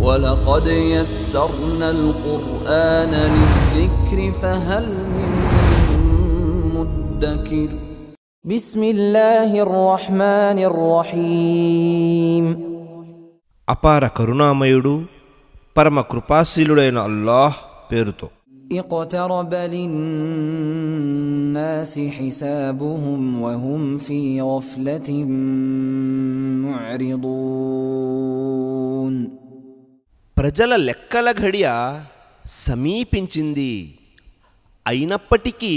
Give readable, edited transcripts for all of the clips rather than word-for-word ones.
وَلَقَدْ يَسَّرْنَا الْقُرْآنَ لِلذِّكْرِ فَهَلْ مِن مُّدَّكِرٍ بِسْمِ اللَّهِ الرَّحْمَنِ الرَّحِيمِ అపార కరుణామయుడు పరమ కృపాశీలుడైన అల్లాహ్ పేరుతో. اقترب للناس حسابهم وهم في غفلة معرضون ప్రజల లెక్కల ఘడియ సమీపించింది, అయినప్పటికీ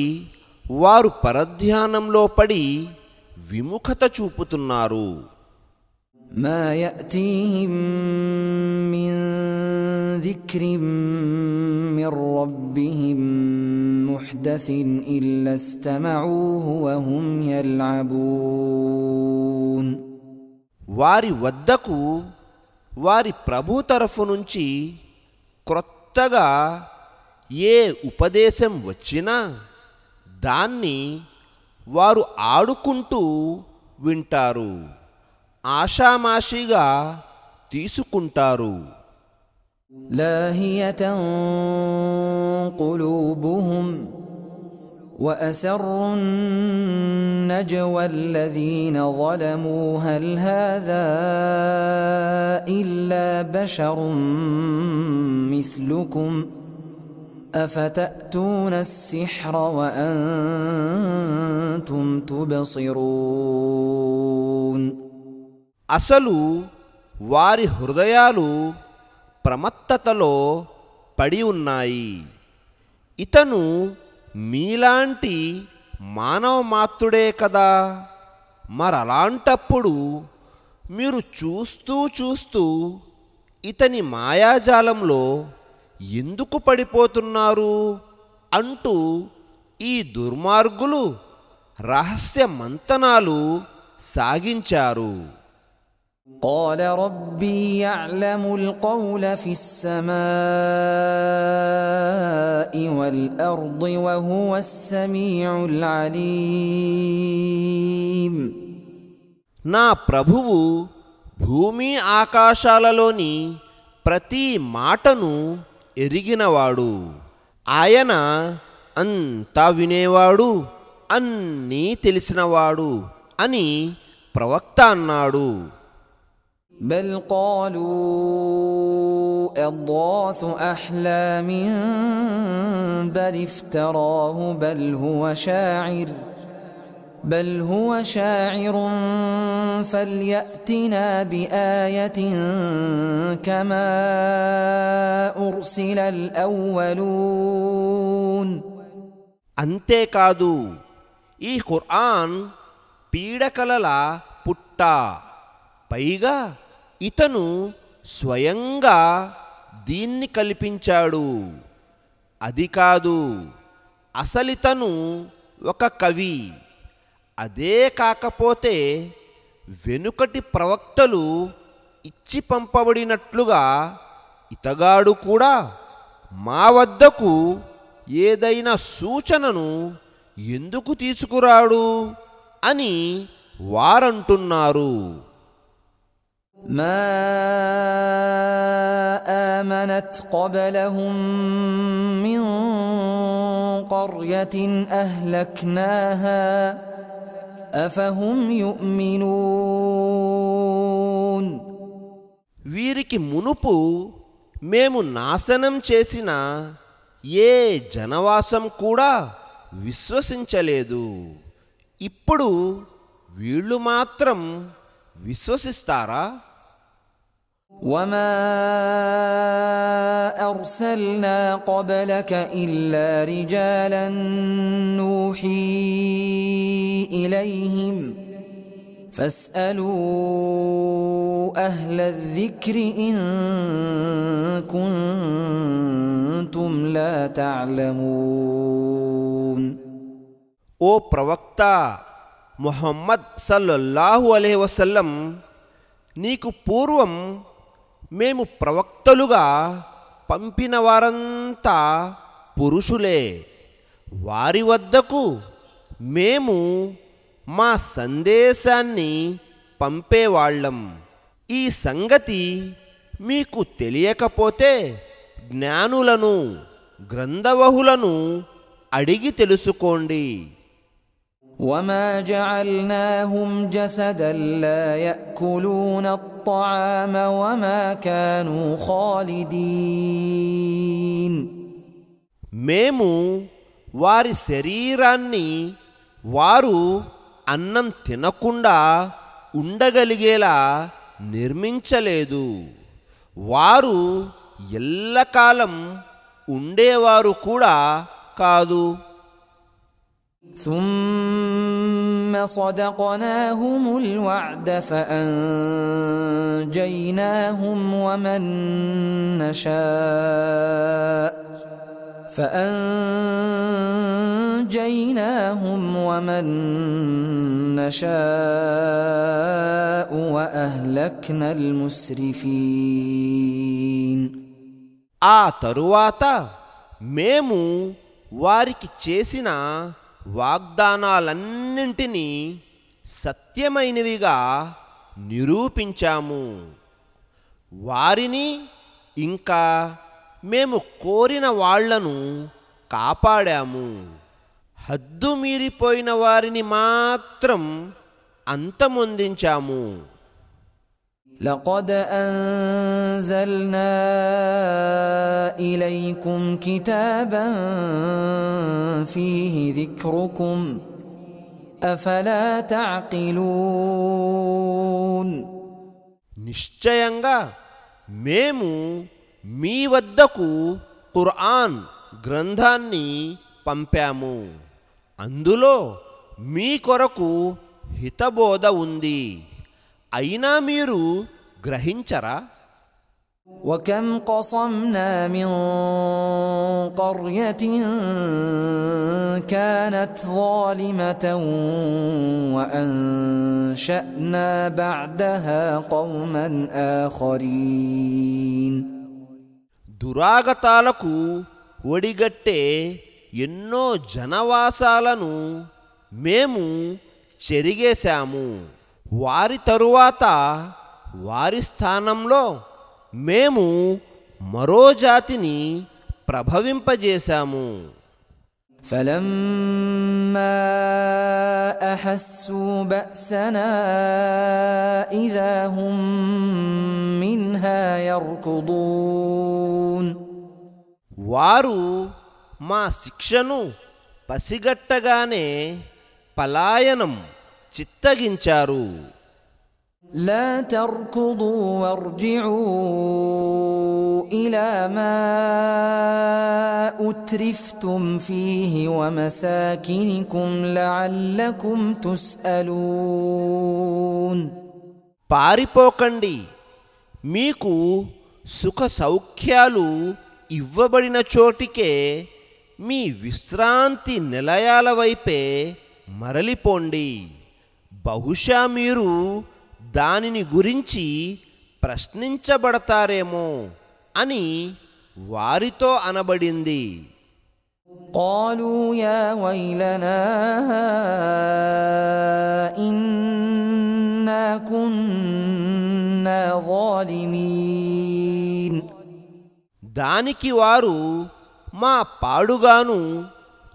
వారు పరధ్యానంలో పడి విముఖత చూపుతున్నారు. ما يأتيهم من ذكر من ربهم محدث إلا استمعوه وهم يلعبون వారి వద్దకు వారి ప్రభు తరఫు నుంచి క్రొత్తగా ఏ ఉపదేశం వచ్చినా దాన్ని వారు ఆడుకుంటూ వింటారు, ఆషామాషిగా తీసుకుంటారు. لاهية قلوبهم وأسروا النجوى الذين ظلموا هل هذا إلا بشر مثلكم أفتأتون السحر وأنتم تبصرون అసలు వారి హృదయాలు ప్రమత్తతలో పడి ఉన్నాయి. ఇతను మీలాంటి మానవ మాత్రుడే కదా, మరలాంటప్పుడు మీరు చూస్తూ చూస్తూ ఇతని మాయాజాలంలో ఎందుకు పడిపోతున్నారు అంటూ ఈ దుర్మార్గులు రహస్య మంతనాలు సాగించారు. قال ربي يعلم القول في السماء والأرض وهو السميع العليم నా ప్రభువు భూమి ఆకాశాలలోని ప్రతి మాటను ఎరిగినవాడు, ఆయన అంతా వినేవాడు, అన్నీ తెలిసినవాడు అని ప్రవక్త అన్నాడు. بل قالوا أضغاث أحلام بل افتراه بل هو شاعر فليأتنا بآية كما أرسل الأولون అంతేకాదు, ఈ ఖురాన్ పీడకలల పుట్ట, పైగా ఇతను స్వయంగా దీన్ని కల్పించాడు. అది కాదు, అసలితను ఒక కవి. అదే కాకపోతే వెనుకటి ప్రవక్తలు ఇచ్చి పంపబడినట్లుగా ఇతగాడు కూడా మా వద్దకు ఏదైనా సూచనను ఎందుకు తీసుకురాడు అని వారంటున్నారు. ما آمنت قبلهم من قرية أهلكناها أفهم يؤمنون వీరికి మునుపు మేము నాశనం చేసిన ఏ జనవాసం కూడా విశ్వసించలేదు. ఇప్పుడు వీళ్ళు మాత్రం విశ్వసిస్తారా? وما أرسلنا قبلك إلا رجالا نوحي إليهم فاسألوا أهل الذكر إن كنتم لا تعلمون ఓ ప్రవక్త ముహమ్మద్ సల్లల్లాహు అలైహి వసల్లం, నీకు పూర్వం మేము ప్రవక్తలుగా పంపిన వారంతా పురుషులే. వారి వద్దకు మేము మా సందేశాన్ని పంపేవాళ్ళం. ఈ సంగతి మీకు తెలియకపోతే జ్ఞానులను గ్రంథవహులను అడిగి తెలుసుకోండి. وما جعلناهم جسدا لا يأكلون الطعام وما كانوا خالدين. మేము వారి శరీరాన్ని వారు అన్నం తినకుండా ఉండగలిగేలా నిర్మించలేదు. వారు ఎల్లకాలం ఉండేవారు కూడా కాదు. ثم صدقناهم الوعد فأنجيناهم ومن نشاء وأهلكنا المسرفين. ఆ తరువాత మేము వారికి చేసిన వాగ్దానాలన్నింటినీ సత్యమైనవిగా నిరూపించాము. వారిని ఇంకా మేము కోరిన వాళ్లను కాపాడాము. హద్దు మీరిపోయిన వారిని మాత్రం అంతమొందించాము. لقد أنزلنا إليكم كتابا فيه ذكركم أفلا تعقلون. నిశ్చయంగా మేము మీ వద్దకు ఖురాన్ గ్రంథాన్ని పంపాము. అందులో మీ కొరకు హితబోధ ఉంది. అయినా మీరు గ్రహించరా? وكم قصمنا من قرية كانت ظالمة وأنشأنا بعدها قوما آخرين. దురాగతాలకు ఒడిగట్టే ఎన్నో జనవాసాలను మేము చెరిగేశాము. వారి తరువాత వారి స్థానంలో మేము మరో జాతిని ప్రభవింపజేశాము. فلما أحسوا بأسنا إذا هم منها يركضون. వారు మా శిక్షను పసిగట్టగానే పలాయనం చిత్తగించారు. لا تركضوا وارجعوا إلى ما أترفتم فيه ومساكنكم لعلكم تسألون. పారిపోకండి, మీకు సుఖ సౌఖ్యాలు ఇవ్వబడిన చోటికే, మీ విశ్రాంతి నిలయాల వైపే మరలిపోండి. బహుశా మీరు దానిని గురించి ప్రశ్నించబడతారేమో అని వారితో అనబడింది. قالوا يا ويلنا إنا كنا ظالمين. దానికి వారు మా పాడుగాను,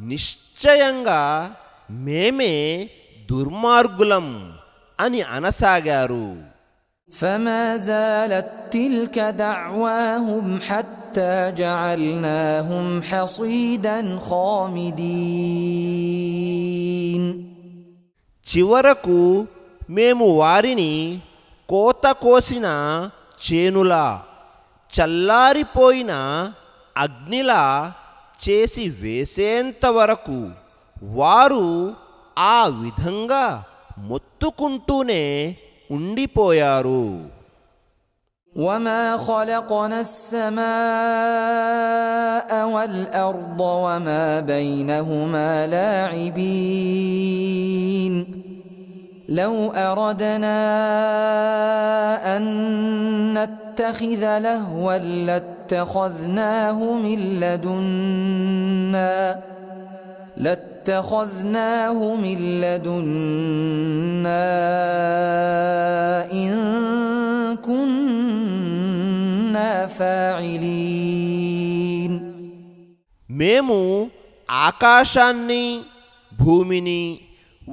నిశ్చయంగా మేమే దుర్మార్గులం అని అనసాగారు. فما زالت تلك دعواهم حتى جعلناهم حصيدا خامدين. చివరకు మేము వారిని కోత కోసిన చేనులా, చల్లారిపోయిన అగ్నిలా చేసి వేసేంత వరకు వారు ఆ విధంగా మొత్తుకుంటూనే ఉండిపోయారు. وما خلقنا السماء والأرض وما بينهما لاعبين. لو أردنا أن نتخذ لهوا لاتخذناه من لدنا إن كنا كنا فاعلين మేము ఆకాశాన్ని భూమిని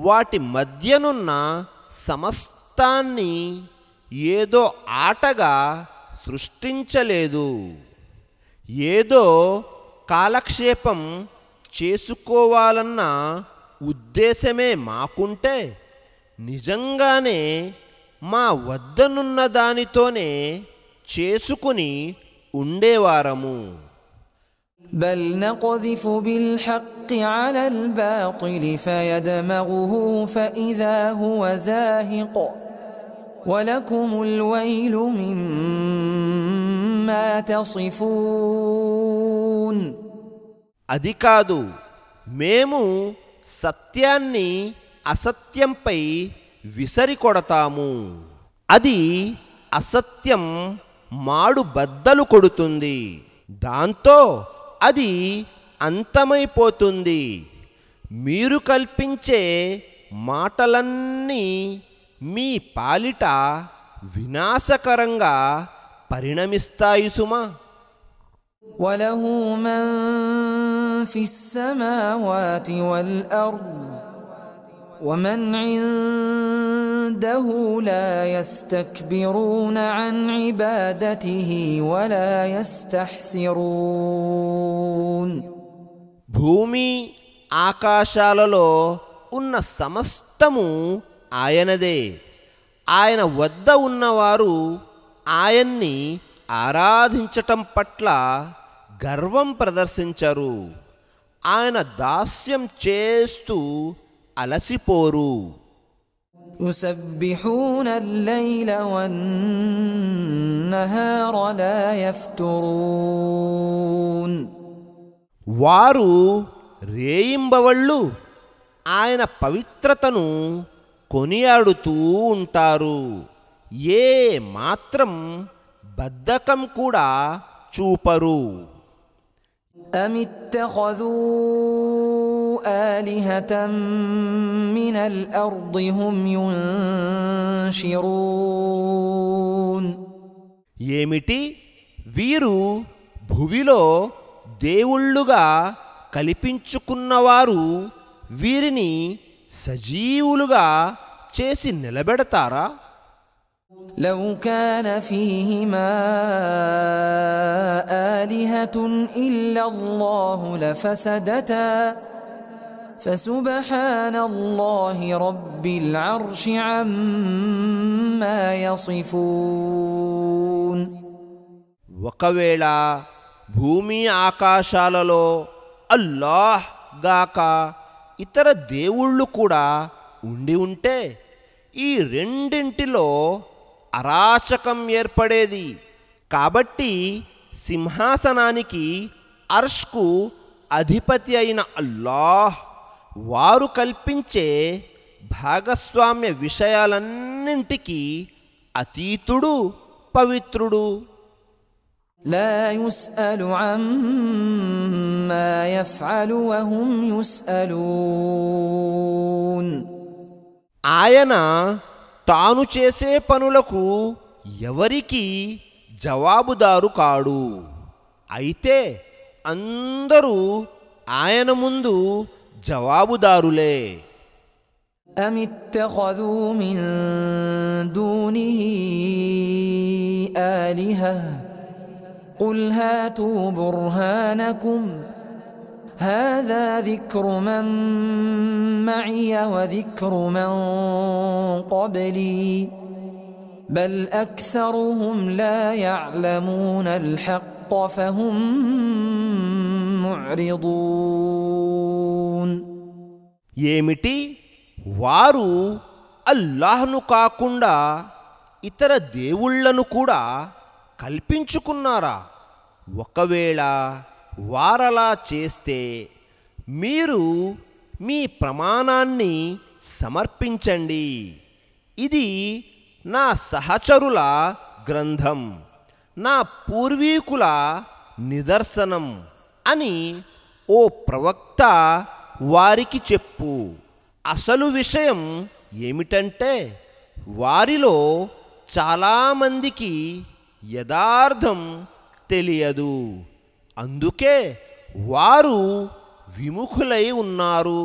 వాటి మధ్యనున్న సమస్తాన్ని ఏదో ఆటగా సృష్టించలేదు. ఏదో కాలక్షేపం చేసుకోవాలన్న ఉద్దేశమే మాకుంటే నిజంగానే మా వద్దనున్న దానితోనే చేసుకుని ఉండేవారము. بل نقذف بالحق على الباطل فيدمغه فإذا هو زاهق ولكم الويل مما تصفون. అది కాదు, మేము సత్యాన్ని అసత్యంపై విసరికొడతాము. అది అసత్యం మాడు బద్దలు కొడుతుంది, దాంతో అది అంతమైపోతుంది. మీరు కల్పించే మాటలన్నీ మీ పాలిట వినాశకరంగా పరిణమిస్తాయి సుమా. وله من في السماوات والأرض ومن عنده لا يستكبرون عن عبادته ولا يستحسرون. భూమి ఆకాశాలలో ఉన్న సమస్తము ఆయనదే. ఆయన వద్ద ఉన్నవారు ఆయన్ని ఆరాధించటం పట్ల గర్వం ప్రదర్శించరు. ఆయన దాస్యం చేస్తూ అలసిపోరు. يسبحون الليل والنهار لا يفترون. వారు రేయింబవళ్ళు ఆయన పవిత్రతను కొనియాడుతూ ఉంటారు. ఏ మాత్రం బద్ధకం కూడా చూపరు. أم اتخذوا آلهة من الأرض هم ينشرون. ఏమిటి, వీరు భువిలో దేవుళ్ళుగా కల్పించుకున్నవారు వీరిని సజీవులుగా చేసి నిలబెడతారా? لو كان فيهما آلهة إلا الله لفسدتا فسبحان الله رب العرش عما يصفون. ఒకవేళ భూమి ఆకాశాలలో అల్లాహ్ గాక ఇతర దేవుళ్ళు కూడా ఉండి ఉంటే ఈ రెండింటిలో అరాచకం ఏర్పడేది. కాబట్టి సింహాసనానికి అర్ష్కు అధిపతి అయిన అల్లాహ్ వారు కల్పించే భాగస్వామ్య విషయాలన్నింటికీ అతీతుడు, పవిత్రుడు. لا يسأل عما يفعل وهم يسألون. ఆయన తాను చేసే పనులకు ఎవరికి జవాబుదారు కాడు. అయితే అందరూ ఆయన ముందు జవాబుదారులే. أم اتخذوا من دونه آلهة قل هاتوا برهانكم هذا ذكر من معي وذكر من قبلي بل أكثرهم لا يعلمون الحق فهم معرضون. ఏమిటి, వారు అల్లాహ్ను కాకుండా ఇతర దేవుళ్లను కూడా కల్పించుకున్నారా? ఒకవేళ వారలా చేస్తే మీరు మీ ప్రమాణాన్ని సమర్పించండి. ఇది నా సహచరుల గ్రంథం, నా పూర్వీకుల నిదర్శనం అని ఓ ప్రవక్త వారికి చెప్పు. అసలు విషయం ఏమిటంటే వారిలో చాలామందికి యథార్థం తెలియదు. అందుకే వారు విముఖులై ఉన్నారు.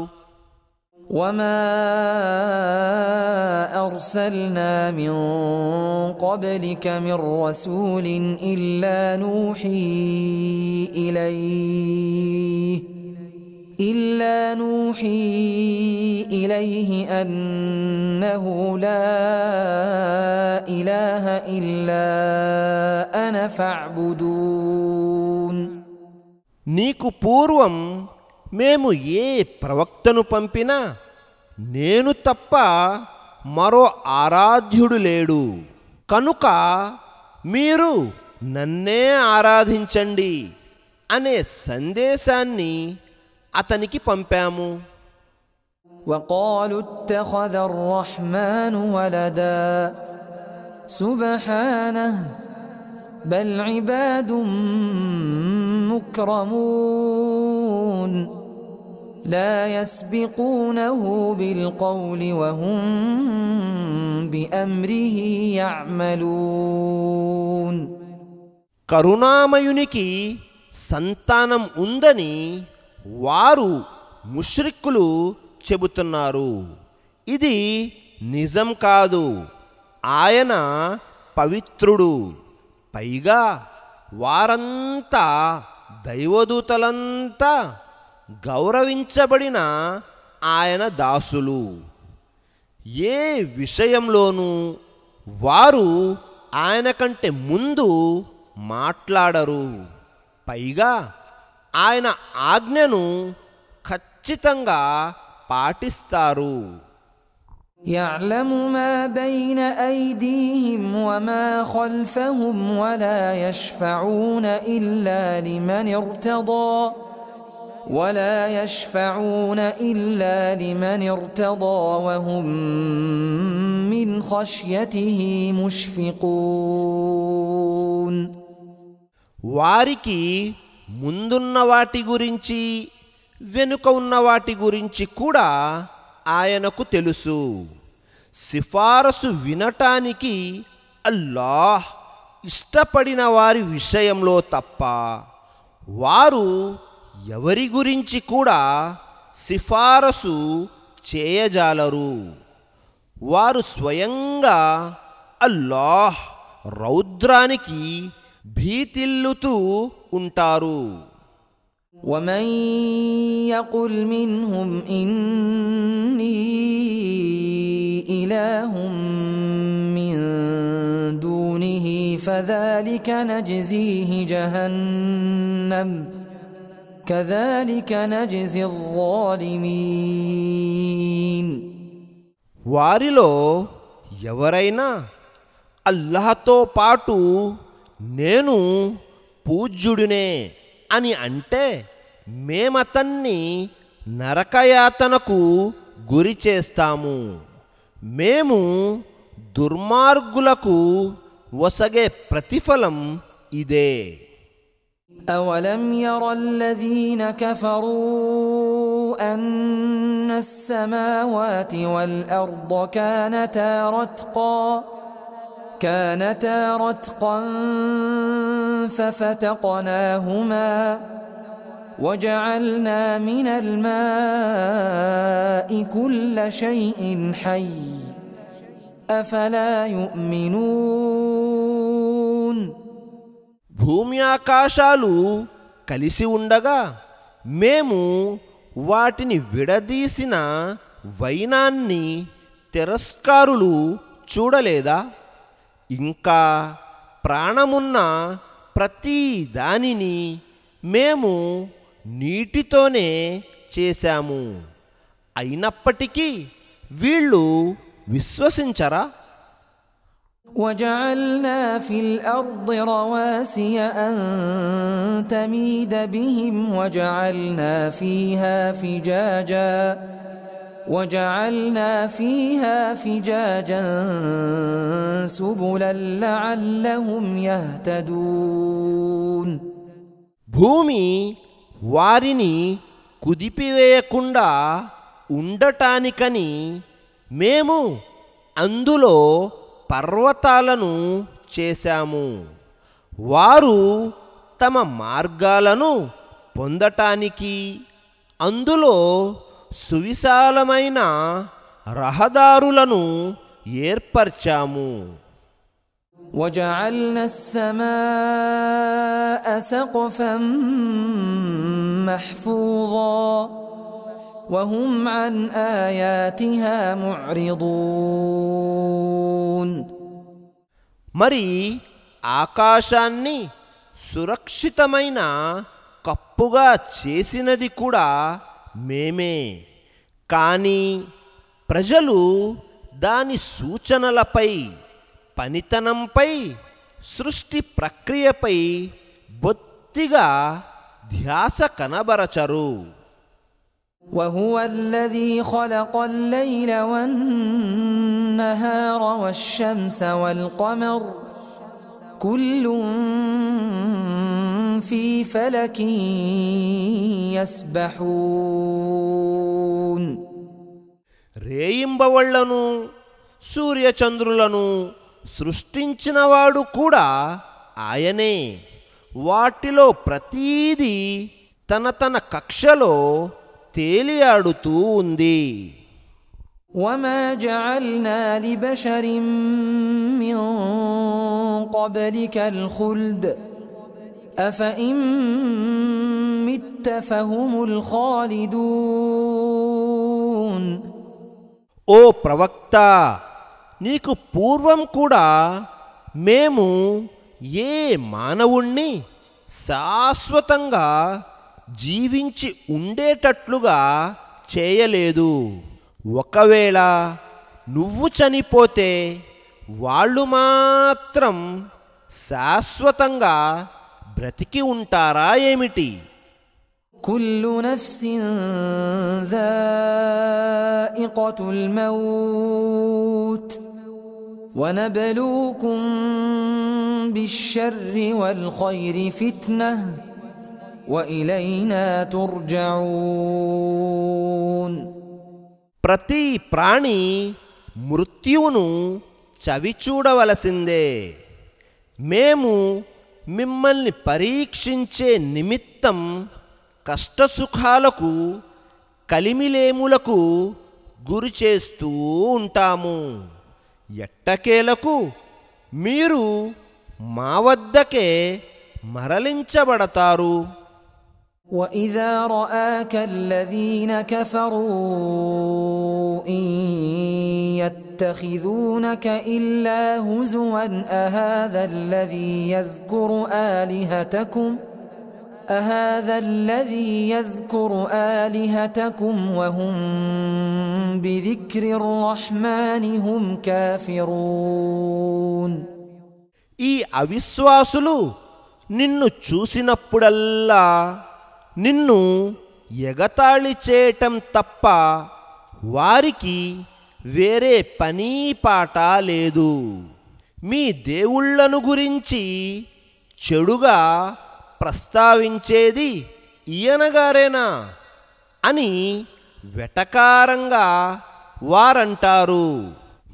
وما أرسلنا من قبلك من رسول إلا نوحي إليه أنه لا إله إلا أنا فاعبدون. నీకు పూర్వం మేము ఏ ప్రవక్తను పంపినా నేను తప్ప మరో ఆరాధ్యుడు లేడు, కనుక మీరు నన్నే ఆరాధించండి అనే సందేశాన్ని అతనికి పంపాము. وقالوا اتخذ الرحمن ولدا سبحانه بل عباد مكرمون لا يسبقونه بالقول وهم بأمره يعملون. కరుణామయునికి సంతానం ఉందని వారు ముష్రిక్కులు చెబుతున్నారు. ఇది నిజం కాదు. ఆయన పవిత్రుడు. పైగా వారంతా దైవదూతలంతా గౌరవించబడిన ఆయన దాసులు. ఏ విషయంలోనూ వారు ఆయన కంటే ముందు మాట్లాడరు. పైగా ఆయన ఆజ్ఞను ఖచ్చితంగా పాటిస్తారు. يعلم ما بين أيديهم وما خلفهم ولا يشفعون إلا لمن ارتضى وهم من خشيته مشفقون. వారికి ముందున్న వాటి గురించి వెనుక ఉన్న వాటి గురించి కూడా ఆయనకు తెలుసు. సిఫారసు వినటానికి అల్లాహ్ ఇష్టపడిన వారి విషయంలో తప్ప వారు ఎవరి గురించి కూడా సిఫారసు చేయజాలరు. వారు స్వయంగా అల్లాహ్ రౌద్రానికి భీతిల్లుతూ ఉంటారు. ومن يقل منهم إني إله من دونه فذلك نجزيه جهنم كذلك نجزي الظالمين. వారిలో ఎవరైనా అల్లాహ్తో పాటు నేను పూజ్యుడినే అని అంటే మేమతన్ని నరకయాతనకు గురి చేస్తాము. మేము దుర్మార్గులకు వసగే ప్రతిఫలం ఇదే. أولم ير الذين كفروا أن السماوات والأرض كانتا رتقا ففتقناهما وجعلنا من الماء كل شيء حي أفلا يؤمنون. భూమి ఆకాశాలు కలిసి ఉండగా మేము వాటిని విడదీసిన వైనాన్ని తిరస్కారులు చూడలేదా? ఇంకా ప్రాణమున్న ప్రతి దానిని మేము నీటితోనే చేశాము. అయినప్పటికీ వీళ్ళు విశ్వసించరా? وجعلنا في الأرض رواسي أن تميد بهم وجعلنا فيها فجاجا سبلا لعلهم يهتدون. భూమి వారిని కుదిపివేయకుండా ఉండటానికని మేము అందులో పర్వతాలను చేశాము. వారు తమ మార్గాలను పొందటానికి అందులో సువిశాలమైన రహదారులను ఏర్పర్చాము. وجعلنا السماء سقفا محفوظا وهم عن آياتها معرضون. మరి ఆకాశాన్ని సురక్షితమైన కప్పుగా చేసినది కూడా మేమే. కానీ ప్రజలు దాని సూచనలపై, పనితనంపై, సృష్టి ప్రక్రియపై బొత్తిగా ధ్యాస కనబరచరు. وهو الذي خلق الليل والنهار والشمس والقمر كل في فلك يسبحون. రేయింబవళ్లను సూర్యచంద్రులను సృష్టించినవాడు కూడా ఆయనే. వాటిలో ప్రతీదీ తన తన కక్షలో తేలియాడుతూ ఉంది. وما جعلنا لبشر من قبلك الخلد أفإن مت فهم الخالدون. ఓ ప్రవక్త, నీకు పూర్వం కూడా మేము ఏ మానవుణ్ణి శాశ్వతంగా జీవించి ఉండేటట్లుగా చేయలేదు. ఒకవేళ నువ్వు చనిపోతే వాళ్ళు మాత్రం శాశ్వతంగా బ్రతికి ఉంటారా ఏమిటి? كل نفس ذائقة الموت ونبلوكم بالشر والخير فتنة وإلينا ترجعون. ప్రతి ప్రాణి మృత్యువును చవిచూడవలసిందే. మేము మిమ్మల్ని పరీక్షించే నిమిత్తం కష్టసుఖాలకు, కలిమిలేములకు గురి చేస్తూ ఉంటాము. ఎట్టకేలకు మీరు మా వద్దకే మరలించబడతారు. وإذا رآك الذين كفروا إن يتخذونك إلا هزوا أهذا الذي يذكر آلهتكم وهم بذكر الرحمن هم كافرون. ఈ అవిశ్వాసులు నిన్ను చూసినప్పుడల్లా నిన్ను ఎగతాళి చేయటం తప్ప వారికి వేరే పనీ పాట లేదు. మీ దేవుళ్ళను గురించి చెడుగా ప్రస్తావించేది ఈయనగారేనా అని వెటకారంగా వారంటారు.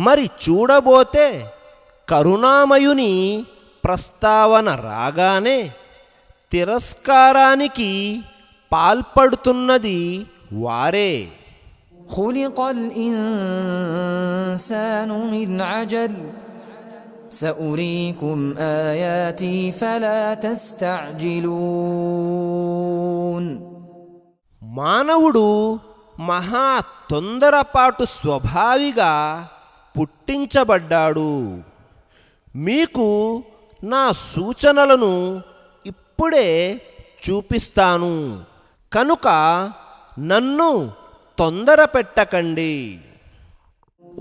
మరి చూడబోతే కరుణామయుని ప్రస్తావన రాగానే తిరస్కారానికి పాల్పడుతున్నది వారే. خلق الإنسان من عجل سأريكم آياتي فلا تستعجلون. మానవుడు మహా తొందరపాటు స్వభావిగా పుట్టించబడ్డాడు. మీకు నా సూచనలను ఇప్పుడే చూపిస్తాను, కనుక నన్ను తొందర పెట్టకండి.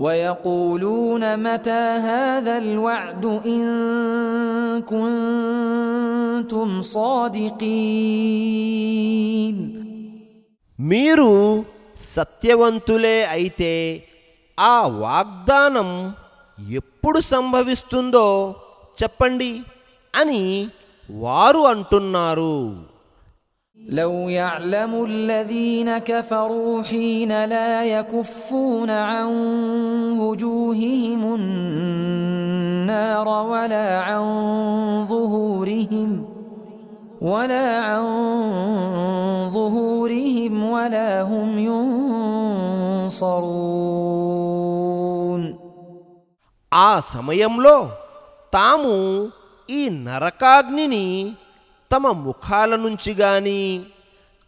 ويقولون متى هذا الوعد إن كنتم صادقين. మీరు సత్యవంతులే అయితే ఆ వాగ్దానం ఎప్పుడు సంభవిస్తుందో చెప్పండి అని వారు అంటున్నారు. لو يعلم الذين كفروا حين لا يكفون عن وجوههم النار ولا عن ظهورهم ولا هم ينصرون. ఆ సమయంలో తాము ఈ నరకాగ్నిని తమ ముఖాల నుంచి గాని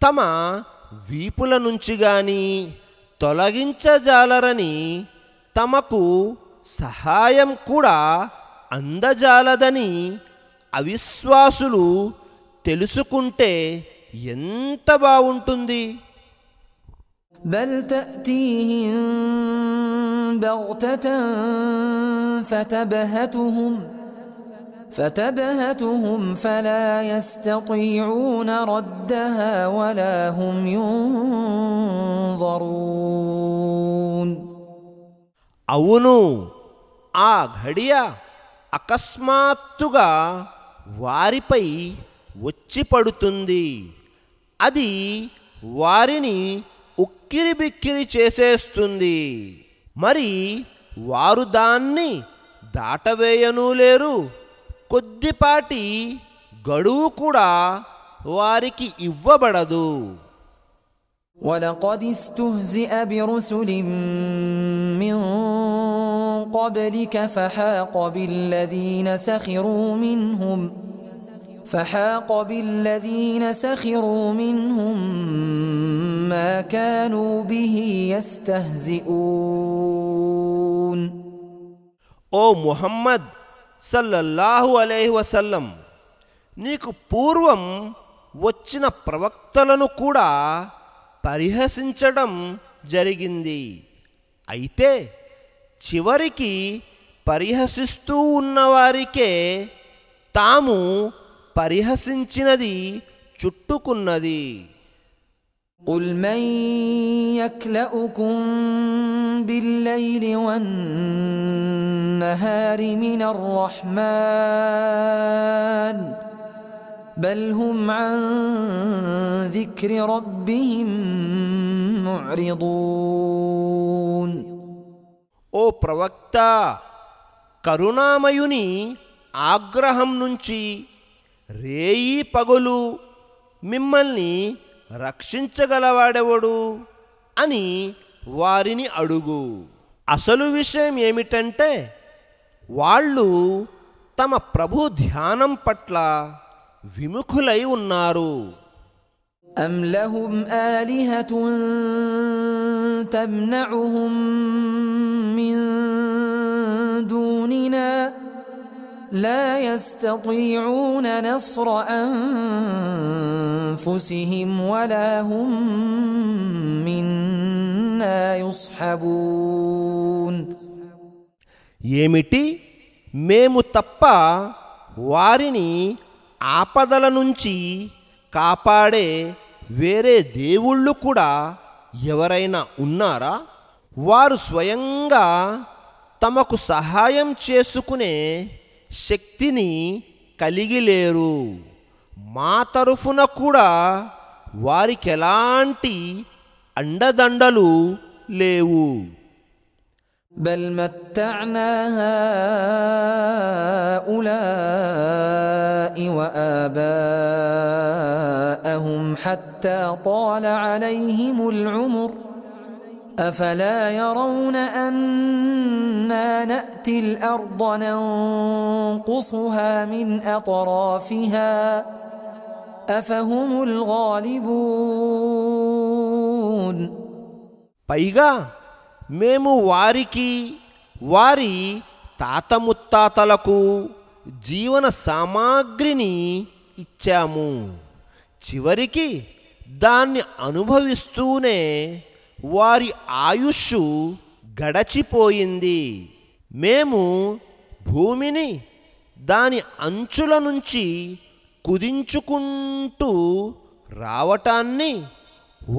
తమ వీపుల నుంచి గాని తొలగించజాలరని తమకు సహాయం కూడా అందజాలదని అవిశ్వాసులు తెలుసుకుంటే ఎంత బాగుంటుంది. بل تأتيهم بغتة فتبهتهم فلا يستطيعون ردها ولا هم ينظرون. అవును, ఆ ఘడియ అకస్మాత్తుగా వారిపై వచ్చి పడుతుంది. అది వారిని ఉక్కిరిబిక్కిరి చేసేస్తుంది. మరి వారు దాన్ని దాటవేయనూ లేరు. కొద్దిపాటి గడువు కూడా వారికి ఇవ్వబడదు. ولقد استهزئ برسل من قبلك فحاق بالذين سخروا منهم ما كانوا به يستهزئون. ఓ ముహమ్మద్ సల్లల్లాహు అలైహి వసల్లం, నీకు పూర్వం వచ్చిన ప్రవక్తలను కూడా పరిహసించడం జరిగింది. అయితే చివరికి పరిహసిస్తూ ఉన్నవారికే తాము పరిహసించినది చుట్టుకున్నది. قل من يكلؤكم بالليل والنهار من الرحمن بل هم عن ذكر ربهم معرضون. ఓ ప్రవక్త, కరుణామయుని ఆగ్రహం నుంచి రేయి పగలు మిమ్మల్ని రక్షించగలవాడెవడు అని వారిని అడుగు. అసలు విషయం ఏమిటంటే వాళ్ళు తమ ప్రభు ధ్యానం పట్ల విముఖులై ఉన్నారు. أم لهم آلهة تمنعهم من دوننا لا يستطيعون نصر أنفسهم ولا هم منا يصحبون. ఏమిటి, మేము తప్ప వారిని ఆపదల నుంచి కాపాడే వేరే దేవుళ్ళు కూడా ఎవరైనా ఉన్నారా? వారు స్వయంగా తమకు సహాయం చేసుకునే శక్తిని కలిగి లేరు. మా తరఫున కూడా వారికి ఎలాంటి అండదండలు లేవు. بل متعنا هؤلاء وآباءهم حتى طال عليهم العمر أفلا يرون أنا نأتي الأرض ننقصها من أطرافها أفهم الغالبون. పైగా మేము వారికి వారి తాత ముత్తాతలకు జీవన సామాగ్రిని ఇచ్చాము. చివరికి దాన్ని అనుభవిస్తూనే వారి ఆయుష్షు గడచిపోయింది. మేము భూమిని దాని అంచుల నుంచి కుదించుకుంటూ రావటాన్ని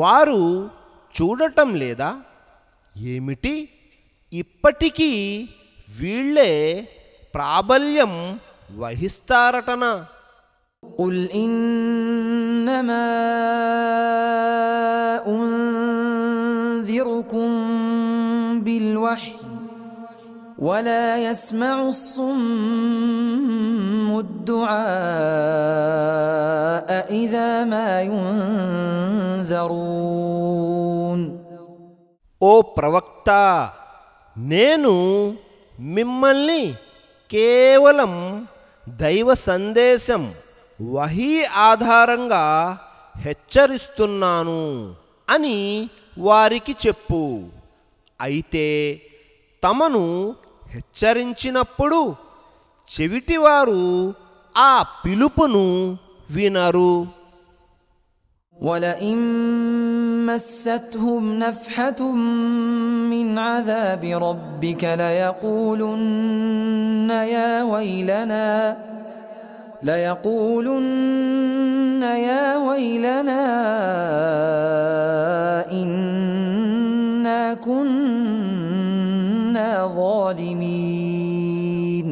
వారు చూడటం లేదా? ఏమిటి, ఇప్పటికీ వీళ్ళే ప్రాబల్యం వహిస్తారటనా? قل إنما إنما أنذركم بالوحي ولا يسمع الصم الدعاء إذا ما ينذرون. ఓ ప్రవక్త, నేను మిమ్మల్ని కేవలం దైవ సందేశం వహీ ఆధారంగా హెచ్చరిస్తున్నాను అని వారికి చెప్పు. అయితే తమను హెచ్చరించినప్పుడు చెవిటివారు ఆ పిలుపును వినరు. ولئن مستهم نفحة من عذاب ربك ليقولن يا ويلنا إنا كنا ظالمين.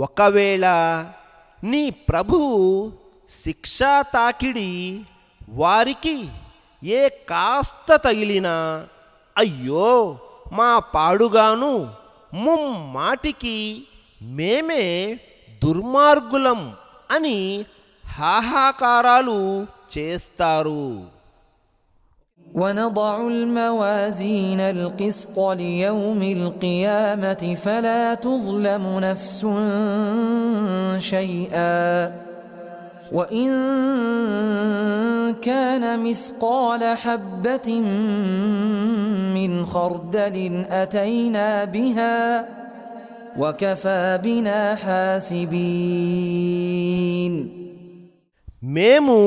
ఒకవేళ నీ ప్రభువు శిక్షా తాకిడి వారికి ఏ కాస్త తగిలినా, అయ్యో మా పాడుగాను, ముమ్మాటికి మేమే దుర్మార్గులం అని హాహాకారాలు చేస్తారు. ونضع الموازين القسط ليوم القيامة فلا تظلم نفس شيئا وإن كان مثقال حبة من خردل أتينا بها وكفى بنا حاسبين. మేము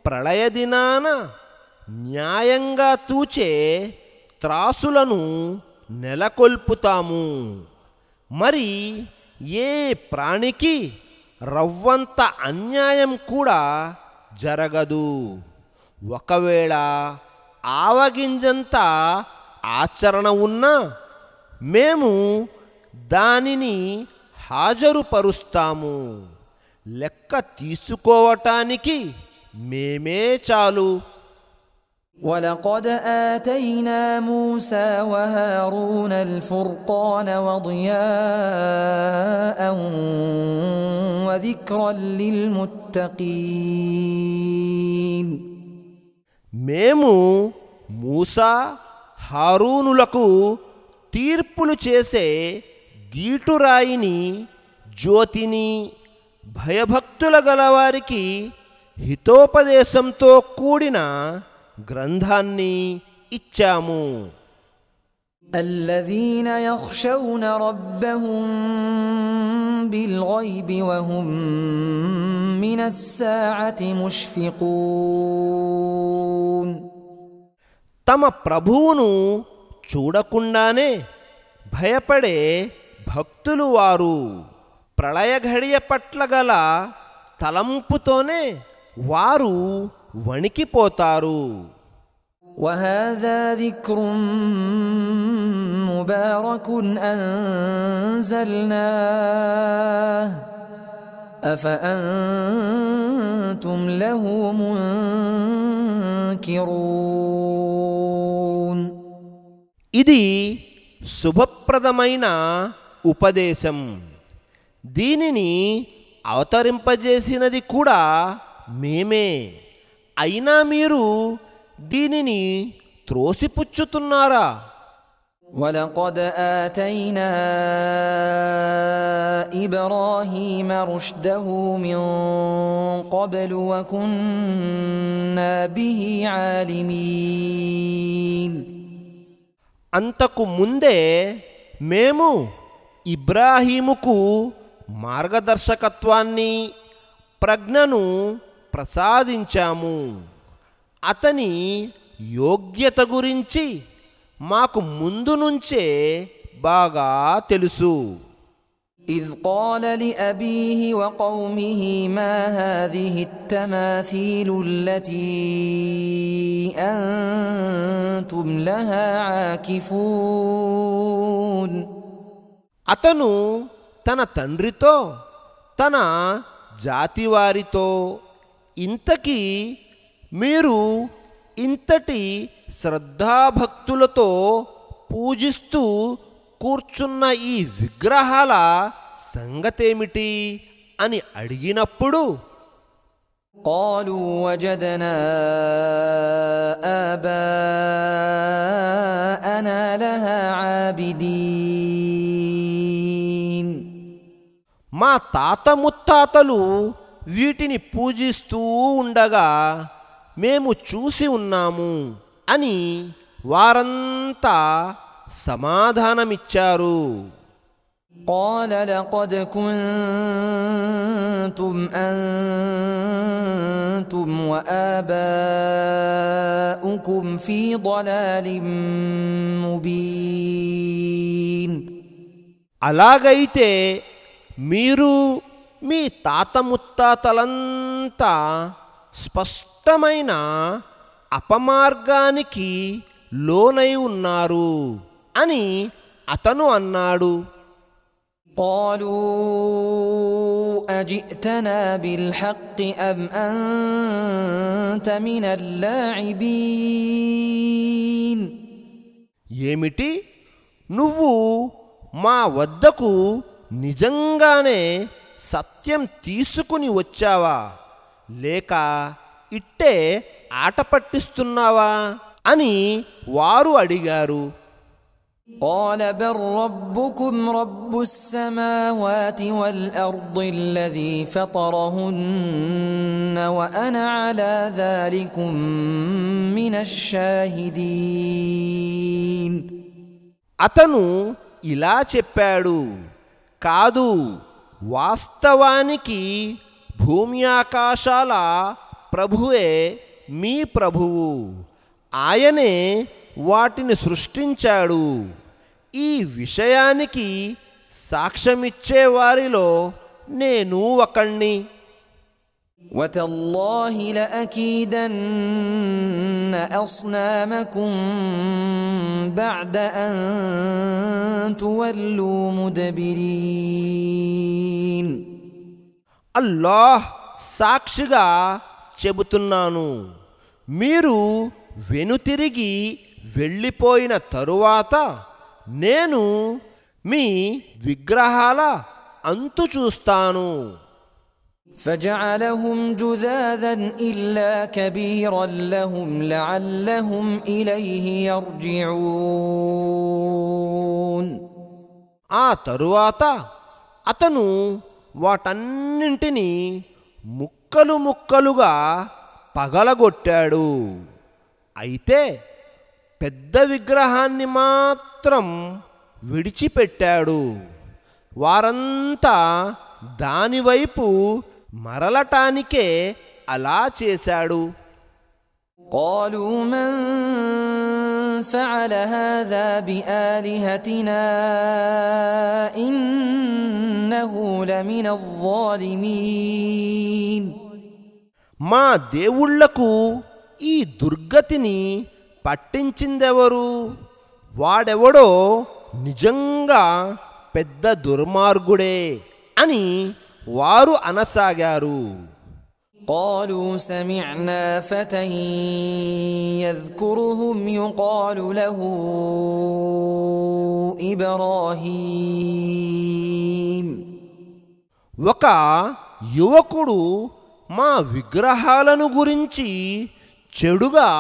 ప్రళయ దినాన న్యాయంగా తూచే త్రాసులను నెలకొల్పుతాము. మరి ఏ ప్రాణికి రవ్వంత అన్యాయం కూడా జరగదు. ఒకవేళ ఆవగింజంత ఆచరణ ఉన్నా మేము దానిని హాజరుపరుస్తాము. లెక్క తీసుకోవటానికి మేమే చాలు. ولقد آتينا موسى وهارون الفرقان وضياء وذكرا للمتقين. మేము మూసా హారూనులకు తీర్పులు చేసే గీటురాయిని, జ్యోతిని, భయభక్తుల గలవారికి హితోపదేశంతో కూడిన గ్రంథాన్ని ఇచ్చాము. الذين يخشون ربهم بالغيب وهم من الساعة مشفقون. తమ ప్రభువును చూడకుండానే భయపడే భక్తులు వారు. ప్రళయ ఘడియ పట్ల గల తలంపుతోనే వారు వణికిపోతారు. وهذا ذكر مبارك أنزلناه أفأنتم له منكرون. ఇది శుభప్రదమైన ఉపదేశం. దీనిని అవతరింపజేసినది కూడా మేమే. అయినా మీరు దీనిని త్రోసిపుచ్చుతున్నారా? ولقد آتينا إبراهيم رشده من قبل وكنا به عالمين. అంతకు ముందే మేము ఇబ్రాహీముకు మార్గదర్శకత్వాన్ని, ప్రజ్ఞను ప్రసాదించాము. అతని యోగ్యత గురించి మాకు ముందు నుంచే బాగా తెలుసు. إذ قال لأبيه وقومه ما هذه التماثيل التي أنتم لها عاكفون. అతను తన తండ్రితో, తన జాతివారితో ఇంతకీ మీరు ఇంతటి శ్రద్ధాభక్తులతో పూజిస్తూ కూర్చున్న ఈ విగ్రహాల సంగతేమిటి అని అడిగినప్పుడు قالوا وجدنا آباءنا لها عابدين మా తాత ముత్తాతలు వీటిని పూజిస్తూ ఉండగా మేము చూసి ఉన్నాము అని వారంతా సమాధానమిచ్చారు. قال لقد كنتم أنتم وآباؤكم في ضلال مبين అలాగైతే మీరు మీ తాత ముత్తాతలంతా స్పష్టమైన అపమార్గానికి లోనై ఉన్నారు అని అతను అన్నాడు. قالوا أجئتنا بالحق أم أنت من اللاعبين ఏమిటి, నువ్వు మా వద్దకు నిజంగానే సత్యం తీసుకుని వచ్చావా లేక ఇట్టే ఆట పట్టిస్తున్నావా అని వారు అడిగారు. قال بل ربكم رب السماوات والأرض الذي فطرهن وأنا على ذلكم من الشاهدين అతను ఇలా చెప్పాడు, కాదు, వాస్తవానికి భూమి ఆకాశాల ప్రభువే మీ ప్రభువు, ఆయనే వాటిని సృష్టించాడు. ఈ విషయానికి సాక్ష్యమిచ్చే వారిలో నేను ఒకణ్ణి. وتالله لأكيدن أصنامكم بعد أن تولوا مدبرين అల్లాహ్ సాక్షిగా చెబుతున్నాను, మీరు వెనుతిరిగి వెళ్ళిపోయిన తరువాత నేను మీ విగ్రహాల అంతు చూస్తాను. فجعلهم جذاذا إلا كبيرا لهم لعلهم إليه يرجعون ఆ తరువాత అతను వాటన్నింటినీ ముక్కలు ముక్కలుగా పగలగొట్టాడు. అయితే పెద్ద విగ్రహాన్ని మాత్రం విడిచిపెట్టాడు. వారంతా దానివైపు మరలటానికే అలా చేశాడు. قالوا من فعل هذا بآلهتنا إنه لمن الظالمين మా దేవుళ్లకు ఈ దుర్గతిని పట్టించిందెవరు? వాడెవడో నిజంగా పెద్ద దుర్మార్గుడే అని వారు అనసాగారు. قالوا سمعنا فتى يذكرهم يقال له إبراهيم ఒక యువకుడు మా విగ్రహాలను గురించి చెడుగా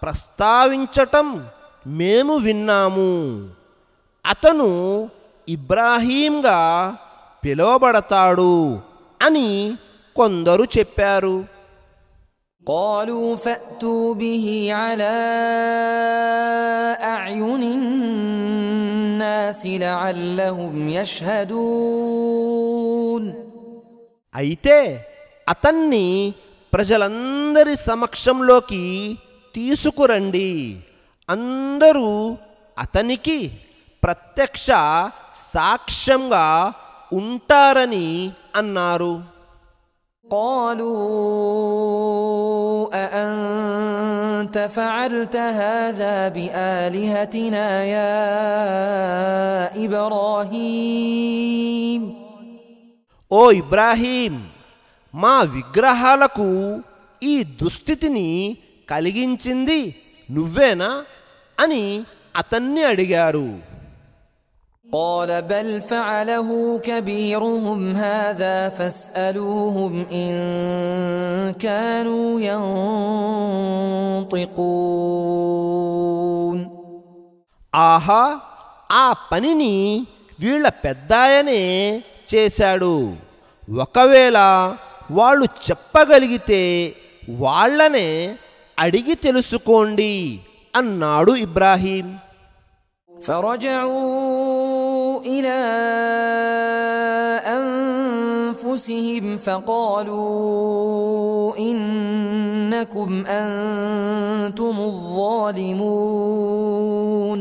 ప్రస్తావించటం మేము విన్నాము. అతను ఇబ్రాహీంగా పిలువబడతాడు అని కొందరు చెప్పారు. قالوا فأتوا به على أعين الناس لعلهم يشهدون అయితే అతన్ని ప్రజలందరి సమక్షంలోకి తీసుకురండి, అందరూ అతనికి ప్రత్యక్ష సాక్ష్యంగా ఉంటారని అన్నారు. قالوا أأنت فعلت هذا بآلهتنا يا إبراهيم ఓ ఇబ్రాహీం, మా విగ్రహాలకు ఈ దుస్థితిని కలిగించింది నువ్వేనా అని అతన్ని అడిగారు. قال بل فعله كبيرهم هذا فاسألوهم إن كانوا ينطقون. ఆహా, ఆ పనిని వీళ్ళ పెద్దాయనే చేశాడు. ఒకవేళ వాళ్ళు చెప్పగలిగితే వాళ్ళనే అడిగి తెలుసుకోండి అన్నాడు ఇబ్రాహీం. فرجعوا إلى أنفسهم فقالوا إنكم أنتم الظالمون.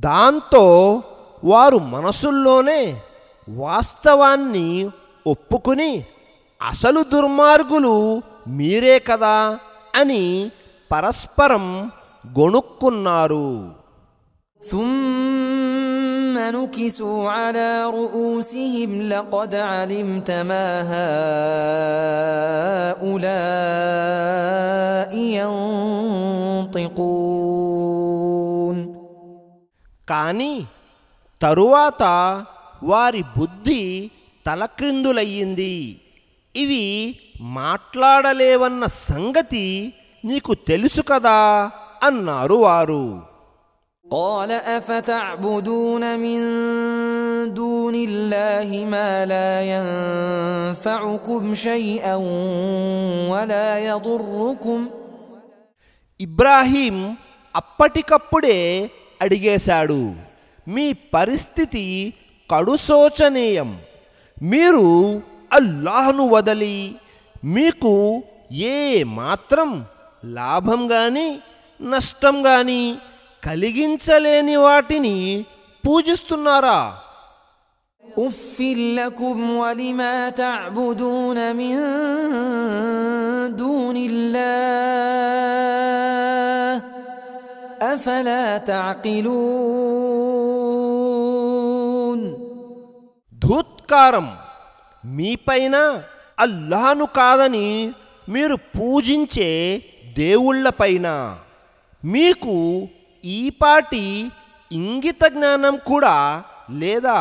దాంతో వారు మనసుల్లోనే వాస్తవాన్ని ఒప్పుకుని అసలు దుర్మార్గులు మీరే కదా అని పరస్పరం గొణుక్కున్నారు. ثم نكسوا على رؤوسهم لقد علمت ما هؤلاء ينطقون. కానీ తరువాత వారి బుద్ధి తలక్రిందులయ్యింది. ఇవి మాట్లాడలేవన్న సంగతి నీకు తెలుసు కదా అన్నారు వారు. قال أفتعبدون من دون الله ما لا ينفعكم شيئا ولا يضركم. ఇబ్రాహీం అప్పటికప్పుడే అడిగేశాడు, మీ పరిస్థితి కడుశోచనీయం. మీరు అల్లాహ్ను వదలి మీకు ఏ మాత్రం లాభం గాని నష్టం గాని కలిగించలేని వాటిని పూజిస్తున్నారా? ఉఫ్ఫిల్ లకుం వలిమా తఅబుదూన మిన్ దూనిల్లాహ్ అఫలా తఅఖిలూన్. ధూత్కారం, మీపైన అల్లాహ్ను కాదని మీరు పూజించే దేవుళ్ళపైన మీకు ఈపాటి ఇంగిత జ్ఞానం కూడా లేదా?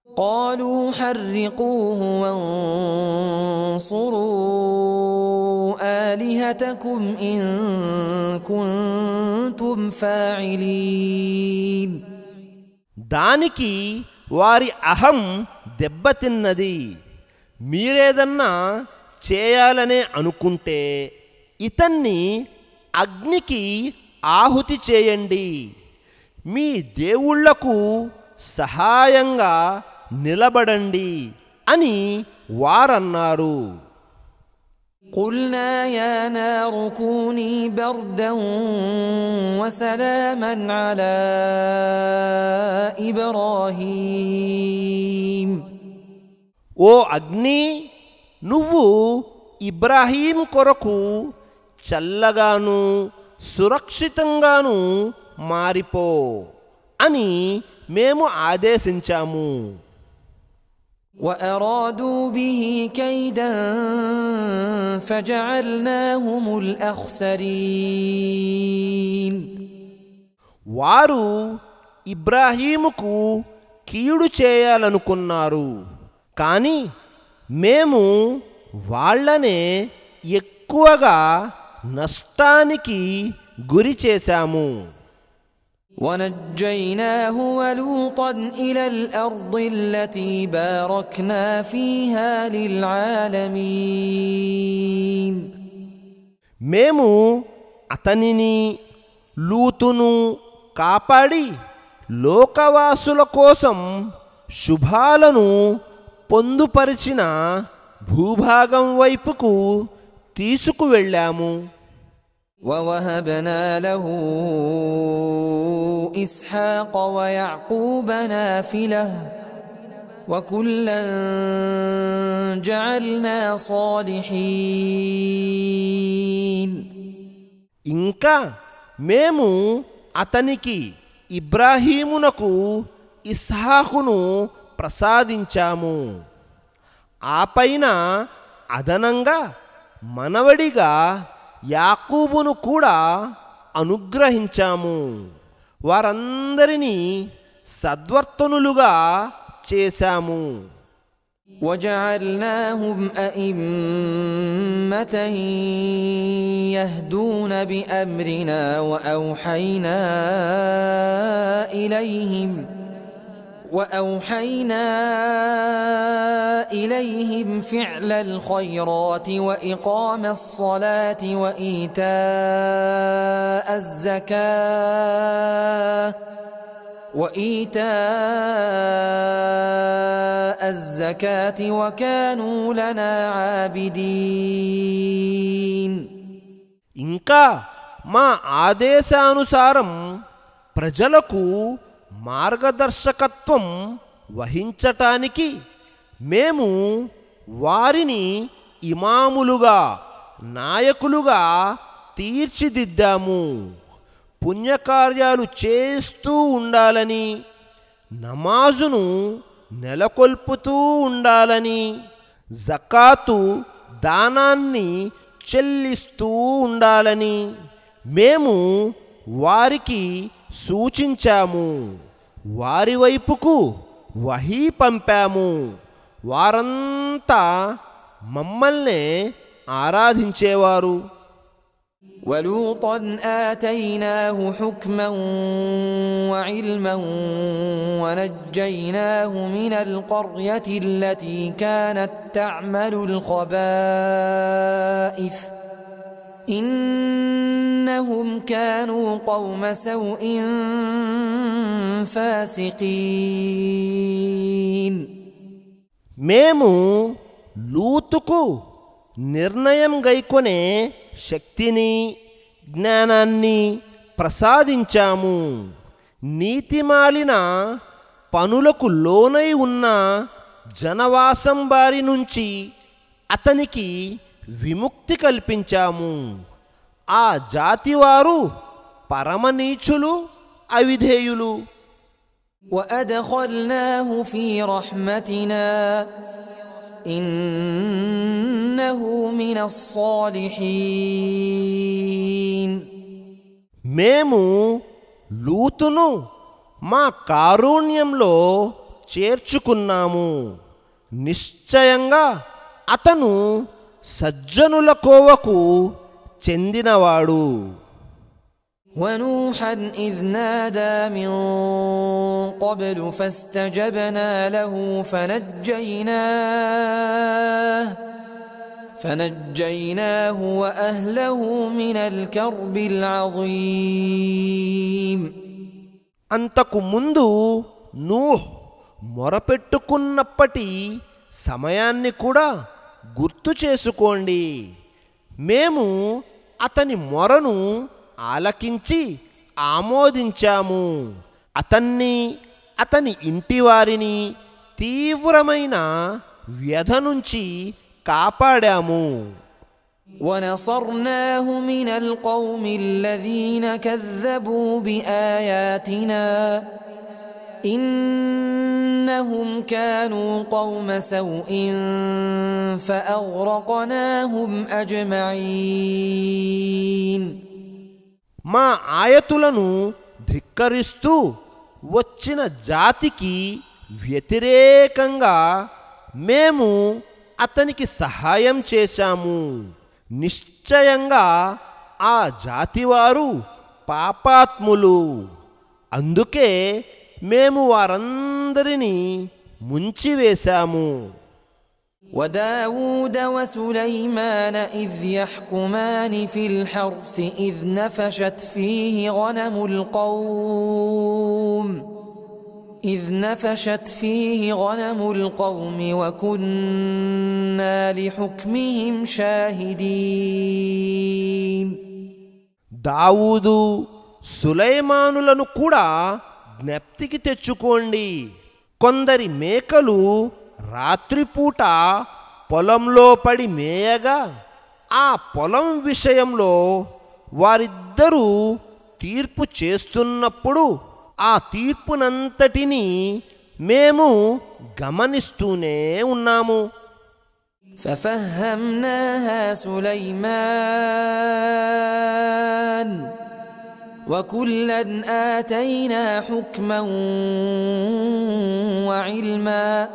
قالوا حرقوه وانصروا آلهتكم إن كنتم فاعلين. దానికి వారి అహం దెబ్బతిన్నది. మీరేదన్నా చేయాలనే అనుకుంటే ఇతన్ని అగ్నికి ఆహుతి చేయండి, మీ దేవుళ్లకు సహాయంగా నిలబడండి అని వారన్నారు. قلنا يا نار كوني بردا وسلاما على إبراهيم. ఓ అగ్ని, నువ్వు ఇబ్రాహీం కొరకు చల్లగాను సురక్షితంగాను మారిపో అని మేము ఆదేశించాము. وأرادوا به كيدا فجعلناهم الأخسرين. వారు ఇబ్రాహీముకు కీడు చేయాలనుకున్నారు, కానీ మేము వాళ్ళనే ఎక్కువగా నష్టానికి గురి చేశాము. ونجيناه ولوطا إلى الأرض التي باركنا فيها للعالمين. మేము అతనిని లూతును కాపాడి లోకవాసుల కోసం శుభాలను పొందుపరిచిన భూభాగం వైపుకు తీసుకువెళ్ళాము. ووهبنا له إسحاق ويعقوب نافلة وكلا جعلنا صالحين. ఇంకా మేము అతనికి ఇబ్రాహీమునకు ఇస్హాకును ప్రసాదించాము. ఆ పైన అదనంగా మనవడిగా యాకూబును కూడా అనుగ్రహించాము. వారందరినీ సద్వర్తనులుగా చేశాము. وجعلناهم أئمة يهدون بأمرنا وأوحينا إليهم فعل الخيرات وإقام الصلاة وإيتاء الزكاة وكانوا لنا عابدين. ఇంకా మా ఆదేశానుసారం ప్రజలకు మార్గదర్శకత్వం వహించటానికి మేము వారిని ఇమాములుగా, నాయకులుగా తీర్చిదిద్దాము. పుణ్యకార్యాలు చేస్తూ ఉండాలని, నమాజును నెలకొల్పుతూ ఉండాలని, జకాతు దానాన్ని చెల్లిస్తూ ఉండాలని మేము వారికి సూచించాము. వారి వైపుకు వహీ పంపాము. వారంతా మమ్మల్నే ఆరాధించేవారు. ولوطا آتيناه حكما وعلما ونجيناه من القرية التي كانت تعمل الخبائث إنهم كانوا قوم سوء فاسقين. మేము లూతుకు నిర్ణయం గైకొనే శక్తిని, జ్ఞానాన్ని ప్రసాదించాము. నీతిమాలిన పనులకు లోనై ఉన్న జనవాసం బారి నుంచి అతనికి విముక్తి కల్పించాము. ఆ జాతివారు పరమనీచులు, అవిధేయులు. وأدخلناه في رحمتنا إنه من الصالحين. మేము లూతును మా కారుణ్యంలో చేర్చుకున్నాము. నిశ్చయంగా అతను సజ్జనుల కోవకు చెందినవాడు. ونوحا إذ نادى من قبل فاستجبنا له فنجيناه وأهله من الكرب العظيم. అంతకు ముందు నూహ్ మొరపెట్టుకున్నప్పటి సమయాన్ని కూడా గుర్తు చేసుకోండి. మేము అతని మొరను ఆలకించి ఆమోదించాము. అతన్ని, అతని ఇంటివారిని తీవ్రమైన వ్యధ నుంచి కాపాడాము. ونصرناه من القوم الذين كذبوا بآياتنا إنهم كانوا قوم سوء فأغرقناهم أجمعين. మా ఆయతులను ధిక్కరిస్తూ వచ్చిన జాతికి వ్యతిరేకంగా మేము అతనికి సహాయం చేశాము. నిశ్చయంగా ఆ జాతివారు పాపాత్ములు. అందుకే మేము వారందరినీ ముంచివేశాము. وداود وسليمان إذ يحكمان في الحرث إذ نفشت فيه غنم القوم وكنا لحكمهم شاهدين. దావూదు, సులైమానులను కూడా జ్ఞప్తికి తెచ్చుకోండి. కొందరి మేకలు రాత్రిపూట పొలంలో పడి మేయగా ఆ పొలం విషయంలో వారిద్దరూ తీర్పు చేస్తున్నప్పుడు ఆ తీర్పునంతటినీ మేము గమనిస్తూనే ఉన్నాము. ففهمناها سليمان وكلا آتينا حكما وعلما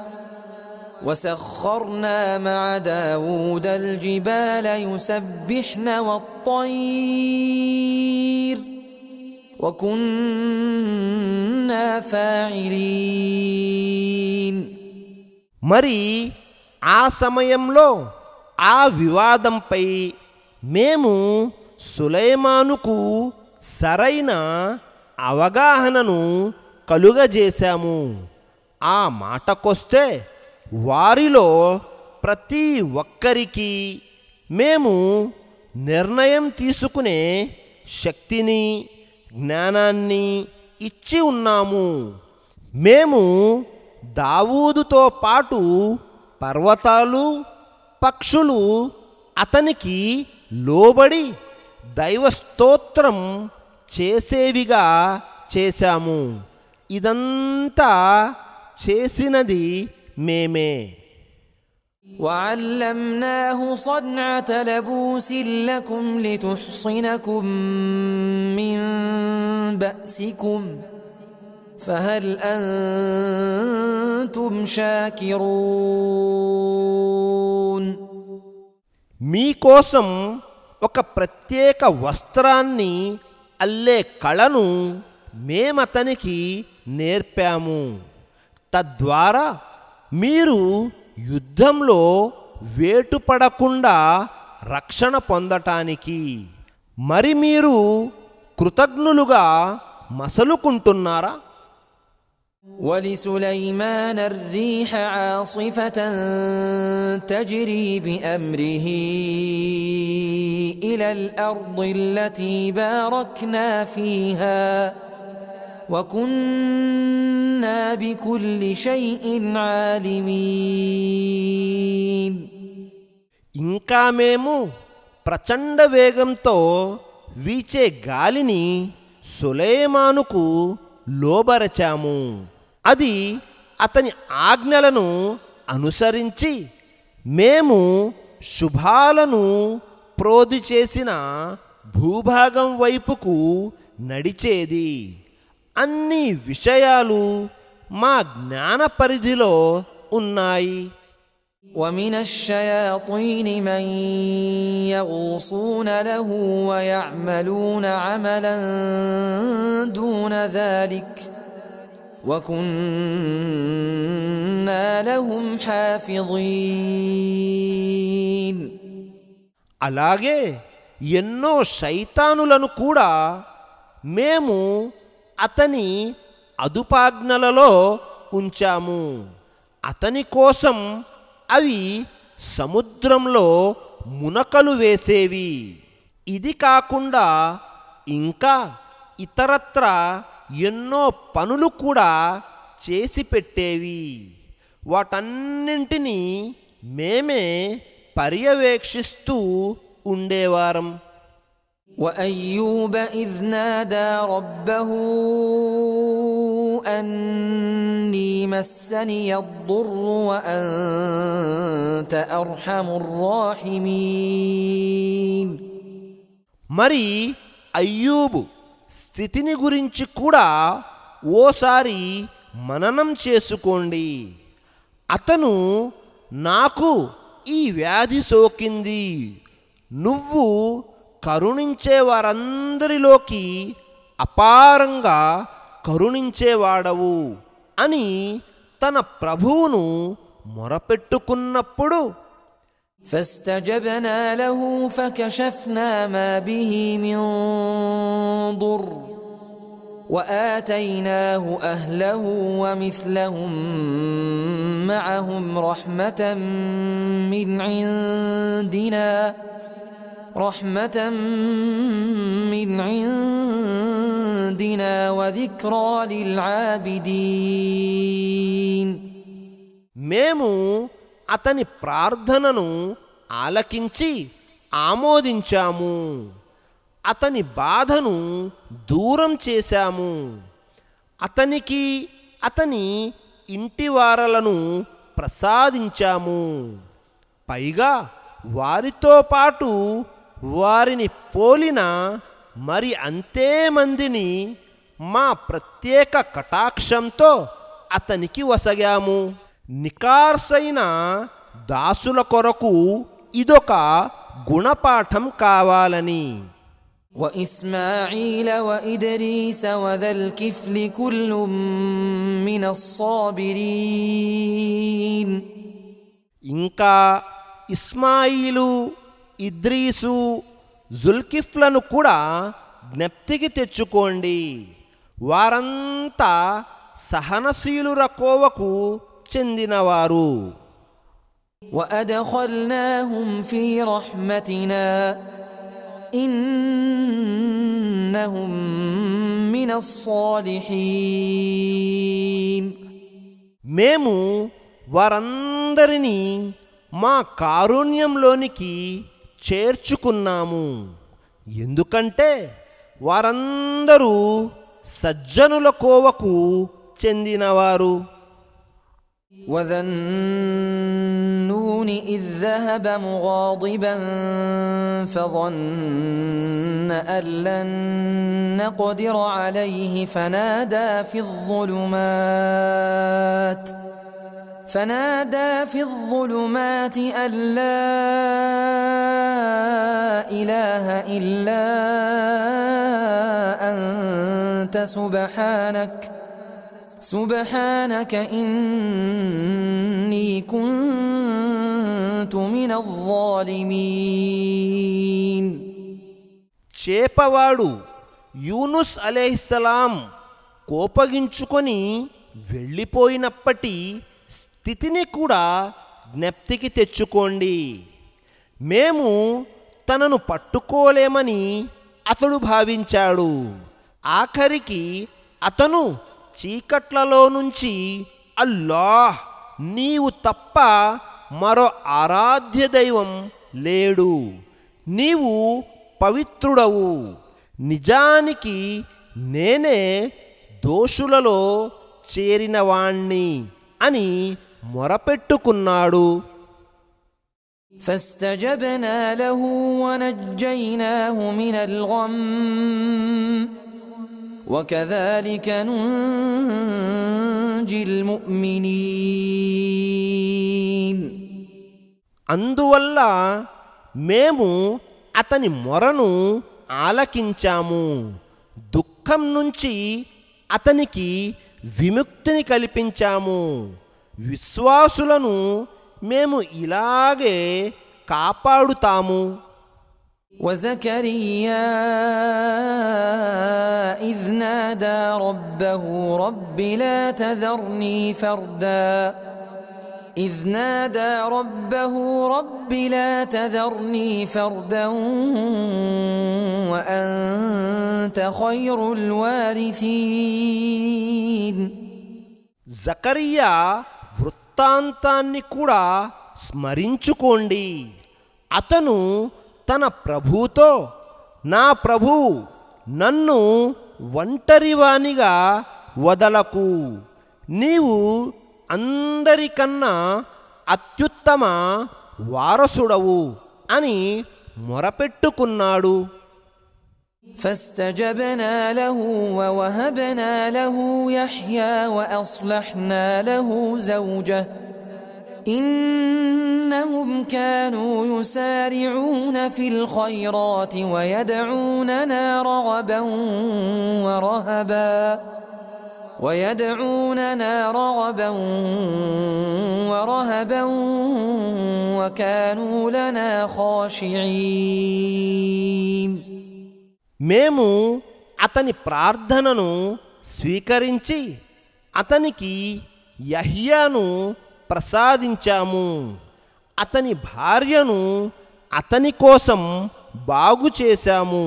وسخرنا مع داود الجبال يسبحن والطير وكنا فاعلين. మరి ఆ సమయంలో ఆ వివాదంపై మేము సులైమానుకు సరైన అవగాహనను కలుగజేశాము. ఆ మాటకొస్తే వారిలో ప్రతి ఒక్కరికి మేము నిర్ణయం తీసుకునే శక్తిని జ్ఞానాన్ని ఇచ్చి ఉన్నాము. మేము దావూదుతో పాటు పర్వతాలు పక్షులు అతనికి లోబడి దైవస్తోత్రం చేసేవిగా చేశాము. ఇదంతా చేసినది మేమే. وعلمناه صنعة لبوس لكم لتحصنكم من بأسكم فهل أنتم شاكرون. మీకోసం ఒక ప్రత్యేక వస్త్రాన్ని అల్లే కళను మేమతనికి నేర్పాము. తద్వారా మీరు యుద్ధంలో వేటుపడకుండా రక్షణ పొందటానికి. మరి మీరు కృతజ్ఞులుగా మసలుకుంటున్నారా? ولسليمان الريح عاصفة تجري بأمره إلى الأرض التي باركنا فيها وكنا بكل شيء عالمين. ఇంకా మేము ప్రచండ వేగంతో వీచే గాలిని సులైమానుకు లోబరచాము. అది అతని ఆజ్ఞలను అనుసరించి మేము శుభాలను ప్రోది చేసిన భూభాగం వైపుకు నడిచేది. అన్ని విషయాలు మా జ్ఞాన పరిధిలో ఉన్నాయి. ومن الشياطين من يغوصون له ويعملون عملا دون ذلك وكنا لهم حافظين. అలాగే ఎన్నో శైతానులను కూడా మేము అతని అదుపాజ్ఞలలో ఉంచాము. అతని కోసం అవి సముద్రంలో మునకలు వేసేవి. ఇది కాకుండా ఇంకా ఇతరత్ర ఎన్నో పనులు కూడా చేసి పెట్టేవి. వాటన్నింటినీ మేమే పర్యవేక్షిస్తూ ఉండేవారం. وأيوب إذ نادى ربه أني مسني الضر وأنت أرحم الراحمين. మరి అయ్యూబు స్థితిని గురించి కూడా ఓసారి మననం చేసుకోండి. అతను నాకు ఈ వ్యాధి సోకింది, నువ్వు కరుణించే వారందరిలోకి అపారంగా కరుణించేవాడవు అని తన ప్రభువును మొరపెట్టుకున్నప్పుడు فاستجبنا له فكشفنا ما به من ضر وآتيناه أهله ومثلهم معهم رحمة من عندنا وذكرى للعابدين. మేము అతని ప్రార్థనను ఆలకించి ఆమోదించాము, అతని బాధను దూరం చేశాము, అతనికి అతని ఇంటివారలను ప్రసాదించాము, పైగా వారితో పాటు వారిని పోలిన మరి అంతే మందిని మా ప్రత్యేక కటాక్షంతో అతనికి వసగాము. నికార్సైన దాసుల కొరకు ఇదొక గుణపాఠం కావాలని. وإسماعيل وإدريس وذا الكفل كل من الصابرين. ఇంకా ఇస్మాయిలు, ఇద్రీసు, జుల్కిఫ్లను కూడా జ్ఞప్తికి తెచ్చుకోండి. వారంతా సహనశీలుర కోవకు చెందినవారు. وأدخلناهم في رحمتنا إنهم من الصالحين. మేము వారందరినీ మా కారుణ్యంలోనికి చేర్చుకున్నాము. ఎందుకంటే వారందరూ సజ్జనుల కోవకు చెందినవారు. وذا النون إذ ذهب مغاضبا فظن أن لن نقدر عليه فنادى في الظلمات أن لا إله إلا أنت سبحانك إني كنت من الظالمين. చేపవాడు యూనుస్ అలైహిస్సలాం కోపగించుకొని వెళ్ళిపోయినప్పటి స్థితిని కూడా జ్ఞప్తికి తెచ్చుకోండి. మేము తనను పట్టుకోలేమని అతడు భావించాడు. ఆఖరికి అతను చీకట్లలో నుంచి అల్లాహ్, నీవు తప్ప మరో ఆరాధ్య దైవం లేడు, నీవు పవిత్రుడవు, నిజానికి నేనే దోషులలో చేరినవాణ్ణి అని మొరపెట్టుకున్నాడు. فاستجبنا له ونجيناه من الغم وكذلك ننجي المؤمنين. అందువల్ల మేము అతని మొరను ఆలకించాము, దుఃఖం నుంచి అతనికి విముక్తిని కల్పించాము. విశ్వాసులను మేము ఇలాగే కాపాడుతాము. وزكريا إذ نادى ربه رب لا تذرني فردا وأنت خير الوارثين. జకరియా వృత్తాంతాన్ని కూడా స్మరించుకోండి. అతను తన ప్రభుతో, నా ప్రభు, నన్ను ఒంటరివానిగా వదలకు, నీవు అందరికన్నా అత్యుత్తమ వారసుడవు అని మొరపెట్టుకున్నాడు. فاستجبنا له ووهبنا له يحيى وأصلحنا له زوجه إنهم كانوا يسارعون في الخيرات ويدعوننا رغبا ورهبا وكانوا لنا خاشعين. మేము అతని ప్రార్థనను స్వీకరించి అతనికి యహ్యాను ప్రసాదించాము. అతని భార్యను అతని కోసం బాగు చేశాము.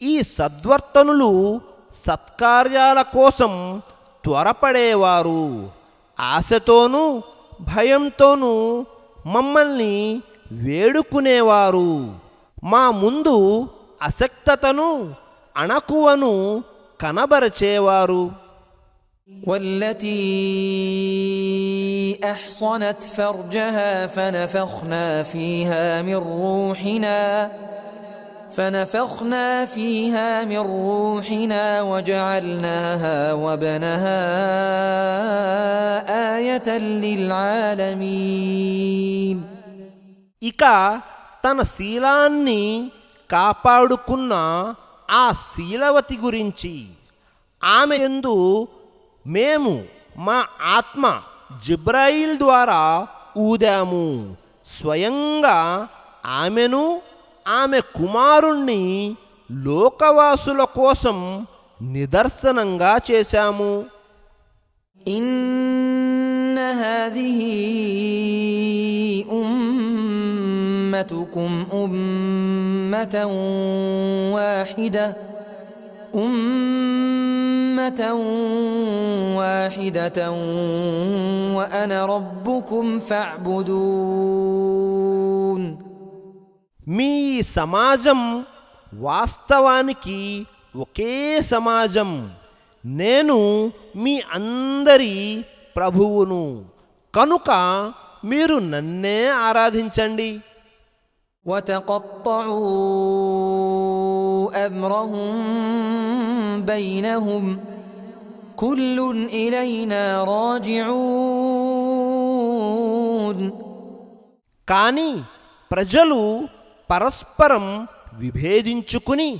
ఈ సద్వర్తనులు సత్కార్యాల కోసం త్వరపడేవారు. ఆశతోనూ భయంతోనూ మమ్మల్ని వేడుకునేవారు. మా ముందు అసక్తతను, అణకువను కనబరచేవారు. والتي أحصنت فرجها فنفخنا فيها من روحنا وجعلناها وابنها آية للعالمين. ఇక తన శీలాన్ని కాపాడుకున్న ఆ శీలవతి గురించి, ఆమె యందు మేము మా ఆత్మ జిబ్రాయిల్ ద్వారా ఊదాము. స్వయంగా ఆమెను ఆమె కుమారుణ్ణి లోకవాసుల కోసం నిదర్శనంగా చేశాము. ఇన్న హాదిహి ఉమ్మతుకుం ఉమ్మతం వాహిదతం వఅన రబ్బుకుం ఫఅ్బుదూన్. మీ సమాజం వాస్తవానికి ఒకే సమాజం, నేను మీ అందరి ప్రభువును, కనుక మీరు నన్నే ఆరాధించండి. వతఖత్తఉ అమ్రహుం బైనహుం కుల్లున్ ఇలైనా రాజిఊన్. కానీ ప్రజలు పరస్పరం విభేదించుకుని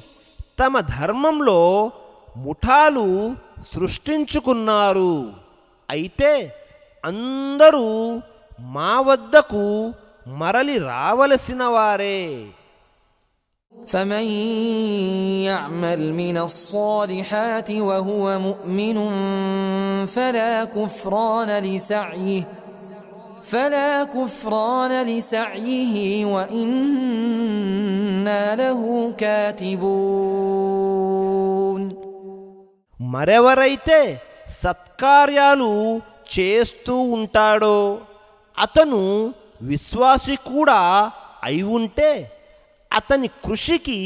తమ ధర్మంలో ముఠాలు సృష్టించుకున్నారు. అయితే అందరూ మా వద్దకు మరలి రావలసిన వారే. فمن يعمل من الصالحات وهو مؤمن فلا كفران لسعيه وإنا له كاتبون. మరెవరైతే సత్కార్యాలు చేస్తూ ఉంటాడో అతను విశ్వాసి కూడా అయి ఉంటే అతని కృషికి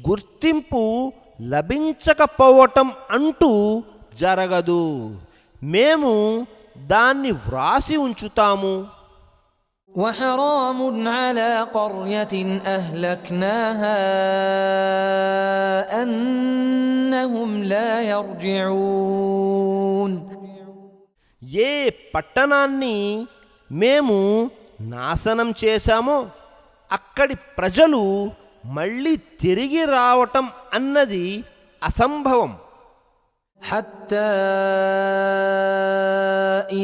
గుర్తింపు లభించకపోవటం అంటూ జరగదు. మేము దాన్ని వ్రాసి ఉంచుతాము. وحرام على قرية أهلكناها أنهم لا يرجعون. ఏ పట్టణాన్ని మేము నాశనం చేశామో అక్కడి ప్రజలు మళ్ళీ తిరిగి రావటం అన్నది అసంభవం. حتى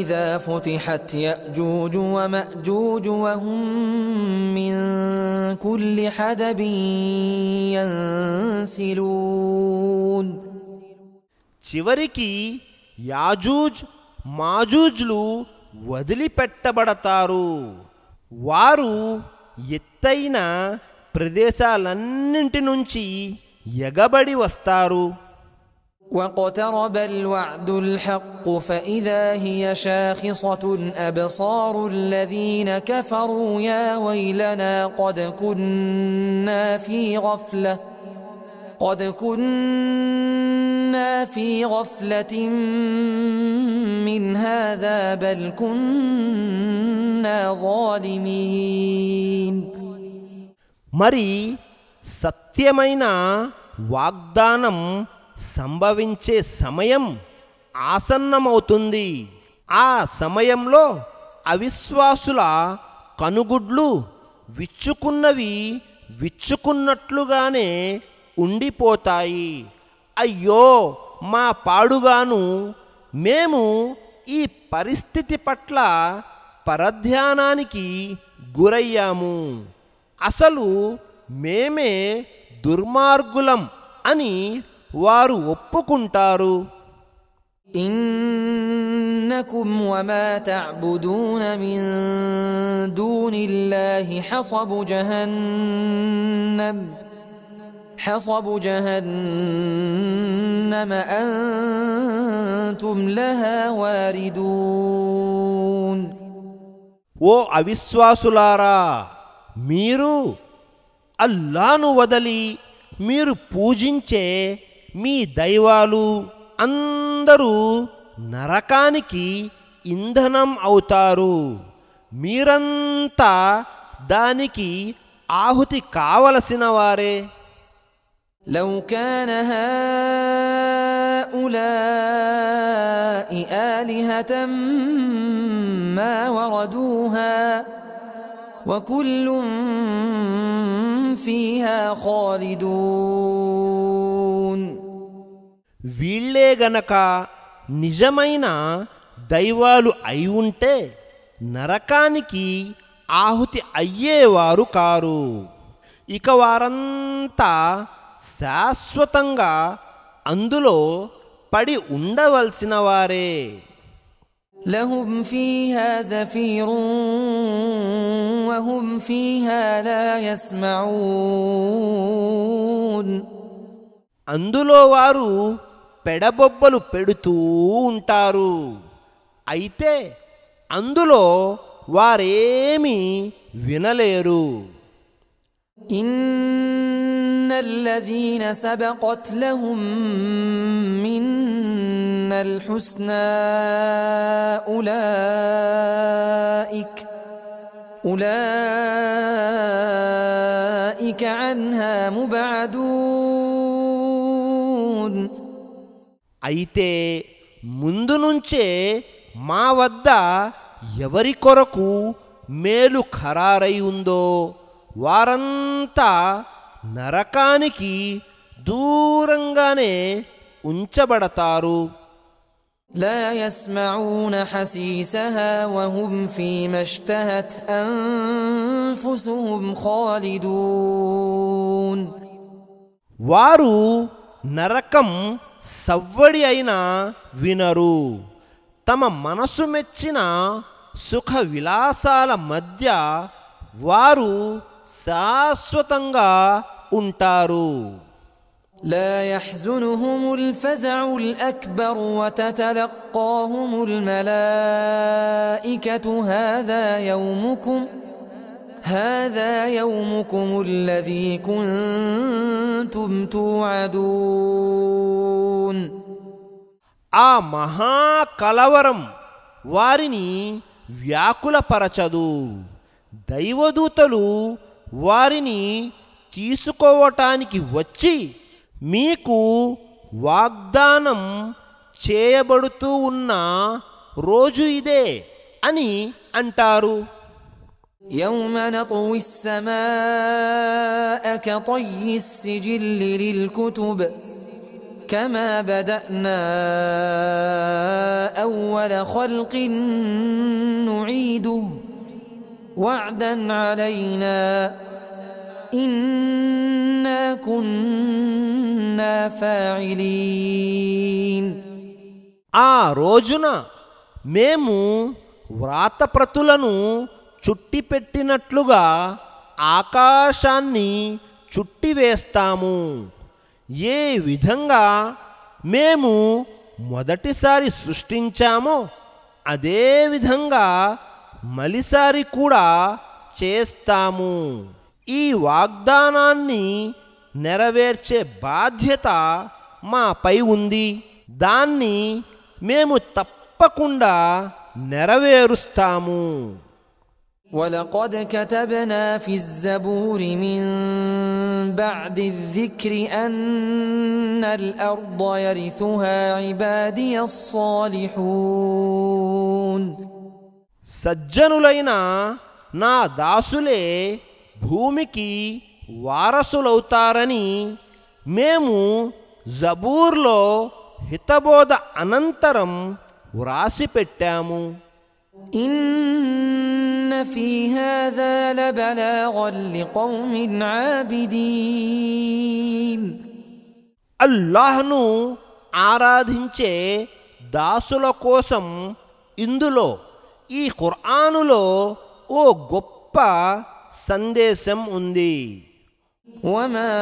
إذا فتحت يأجوج ومأجوج وهم من كل حدب ينسلون. చివరికి యాజూజ్ మాజూజ్లు వదిలిపెట్టబడతారు. వారు ఎత్తైన ప్రదేశాలన్నింటి నుంచి ఎగబడి వస్తారు. واقترب الوعد الحق فإذا هي شاخصة أبصار الذين كفروا يا ويلنا قد كنا في غفلة من هذا بل كنا ظالمين. మరి సత్యమైన వాగ్దానం సంభవించే సమయం ఆసన్నమవుతుంది. ఆ సమయంలో అవిశ్వాసుల కనుగుడ్లు విచ్చుకున్నవి విచ్చుకున్నట్లుగానే ఉండిపోతాయి. అయ్యో మా పాడుగాను, మేము ఈ పరిస్థితి పట్ల పరధ్యానానికి గురయ్యాము. అసలు మేమే దుర్మార్గులం అని వారు ఒప్పుకుంటారు. إنكم وما تعبدون من دون الله حصب جهنم أنتم لها واردون. ఓ అవిశ్వాసులారా, మీరు అల్లాను వదలి మీరు పూజించే మీ దైవాలు అందరూ నరకానికి ఇంధనం అవుతారు. మీరంతా దానికి ఆహుతి కావలసిన వారే. لو كان هؤلاء آلهة ما وردوها وكل فيها خالدون. వీళ్ళే గనక నిజమైన దైవాలు అయి ఉంటే నరకానికి ఆహుతి అయ్యేవారు కారు. ఇక వారంతా శాశ్వతంగా అందులో పడి ఉండవలసిన వారే. لهم فيها زفير وهم فيها لا يسمعون. అందులో వారు పెడబొబ్బలు పెడుతూ ఉంటారు. అయితే అందులో వారేమీ వినలేరు. إن الذين سبقت لهم منا الحسنى أولئك عنها مبعدون. అయితే ముందు నుంచే మా వద్ద ఎవరి కొరకు మేలు ఖరారై ఉందో వారంతా నరకానికి దూరంగానే ఉంచబడతారు. لا يسمعون حسيسها وهم فيما اشتهت أنفسهم خالدون. వారు నరకం సవ్వడి అయినా వినరు. తమ మనసు మెచ్చిన సుఖ విలాసాల మధ్య వారు శాశ్వతంగా ఉంటారు. لا يحزنهم الفزع الأكبر وتتلقاهم الملائكة هذا يومكم الذي كنتم توعدون. ఆ మహా కలవరం వారిని వ్యాకులపరచదు. దైవదూతలు వారిని తీసుకోవటానికి వచ్చి మీకు వాగ్దానం చేయబడుతూ ఉన్న రోజు ఇదే అని అంటారు. يوم نطوي السماء كطي السجل للكتب كما بدأنا أول خلق نعيده وعدا علينا إنا كنا فاعلين. ఆ రోజున మేము వ్రాతప్రతులను చుట్టిపెట్టినట్లుగా ఆకాశాన్ని చుట్టివేస్తాము. ఏ విధంగా మేము మొదటిసారి సృష్టించామో అదే విధంగా మలిసారి కూడా చేస్తాము. ఈ వాగ్దానాన్ని నెరవేర్చే బాధ్యత మాపై ఉంది. దాన్ని మేము తప్పకుండా నెరవేరుస్తాము. ولقد كتبنا في الزبور من بعد الذكر أن الأرض يرثها عبادي الصالحون. సజ్జనులైన నా దాసులే భూమికి వారసులవుతారని మేము జబూర్లో హితబోధ అనంతరం వ్రాసిపెట్టాము. إن في هذا لبلاغا لقوم عابدين. అల్లాహ్ను ఆరాధించే దాసుల కోసం ఇందులో ఈ ఖుర్ఆనులో ఓ గొప్ప సందేశం ఉంది. وما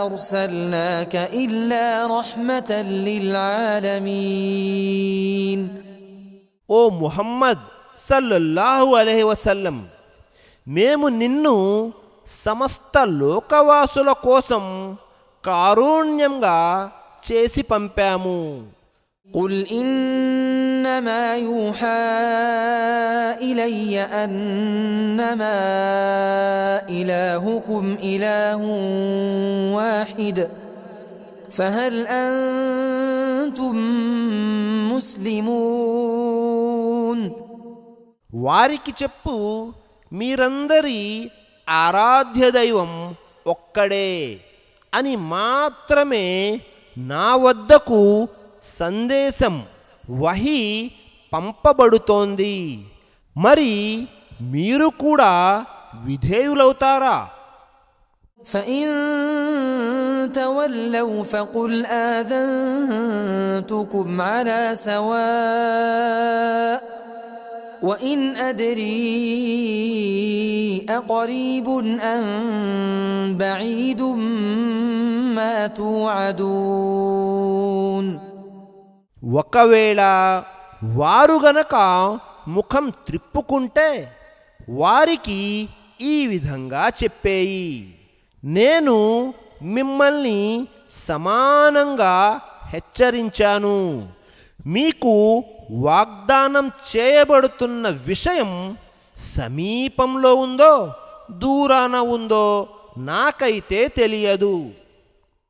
أرسلناك إلا رحمة للعالمين. ఓ ముహమ్మద్ సల్లల్లాహు అలైహి వసల్లం, మేము నిన్ను సమస్త లోకవాసుల కోసం కారుణ్యంగా చేసి పంపాము. قل إنما يوحى إلي أنما إلهكم إله واحد فهل أنتم مسلمون. వారికి చెప్పు, మీరందరి ఆరాధ్య దైవం ఒక్కడే అని మాత్రమే నా వద్దకు సందేశం వహీ పంపబడుతోంది. మరి మీరు కూడా విధేయులవుతారా? فإن تولوا فقل آذنتكم على سواء وإن أدري أقريب أم بعيد ما توعدون. ఒకవేళ వారు గనక ముఖం త్రిప్పుకుంటే వారికి ఈ విధంగా చెప్పేయి, నేను మిమ్మల్ని సమానంగా హెచ్చరించాను. మీకు వాగ్దానం చేయబడుతున్న విషయం సమీపంలో ఉందో దూరాన ఉందో నాకైతే తెలియదు.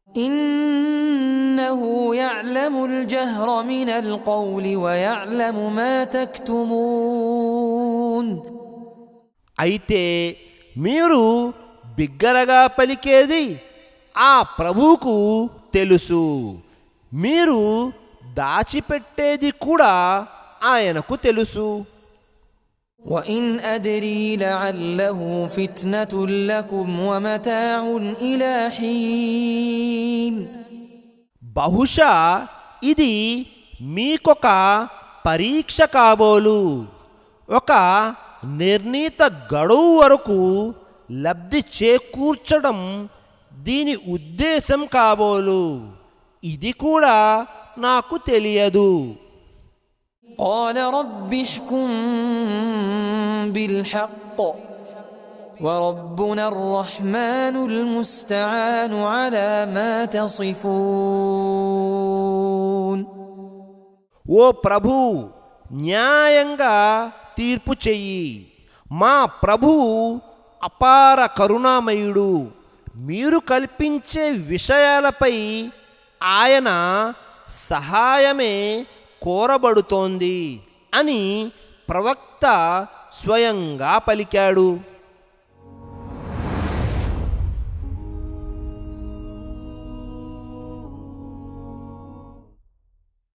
إنه يعلم الجهر من القول ويعلم ما تكتمون. అయితే మీరు బిగ్గరగా పలికేది ఆ ప్రభువుకు తెలుసు, మీరు దాచిపెట్టేది కూడా ఆయనకు తెలుసు. وإن أدري لعله فتنة لكم ومتاع إلى حين. బహుశా ఇది మీకొక పరీక్ష కాబోలు, ఒక నిర్ణీత గడువు వరకు లబ్ధి చేకూర్చడం దీని ఉద్దేశం కాబోలు, ఇది కూడా నాకు తెలియదు. قال رب احكم بالحق وربنا الرحمن المستعان على ما تصفون. ఓ ప్రభు, న్యాయంగా తీర్పు చెయ్యి. మా ప్రభువు అపార కరుణామయుడు, మీరు కల్పించే విషయాలపై ఆయన సహాయమే కోరబడుతోంది అని ప్రవక్త స్వయంగా పలికాడు.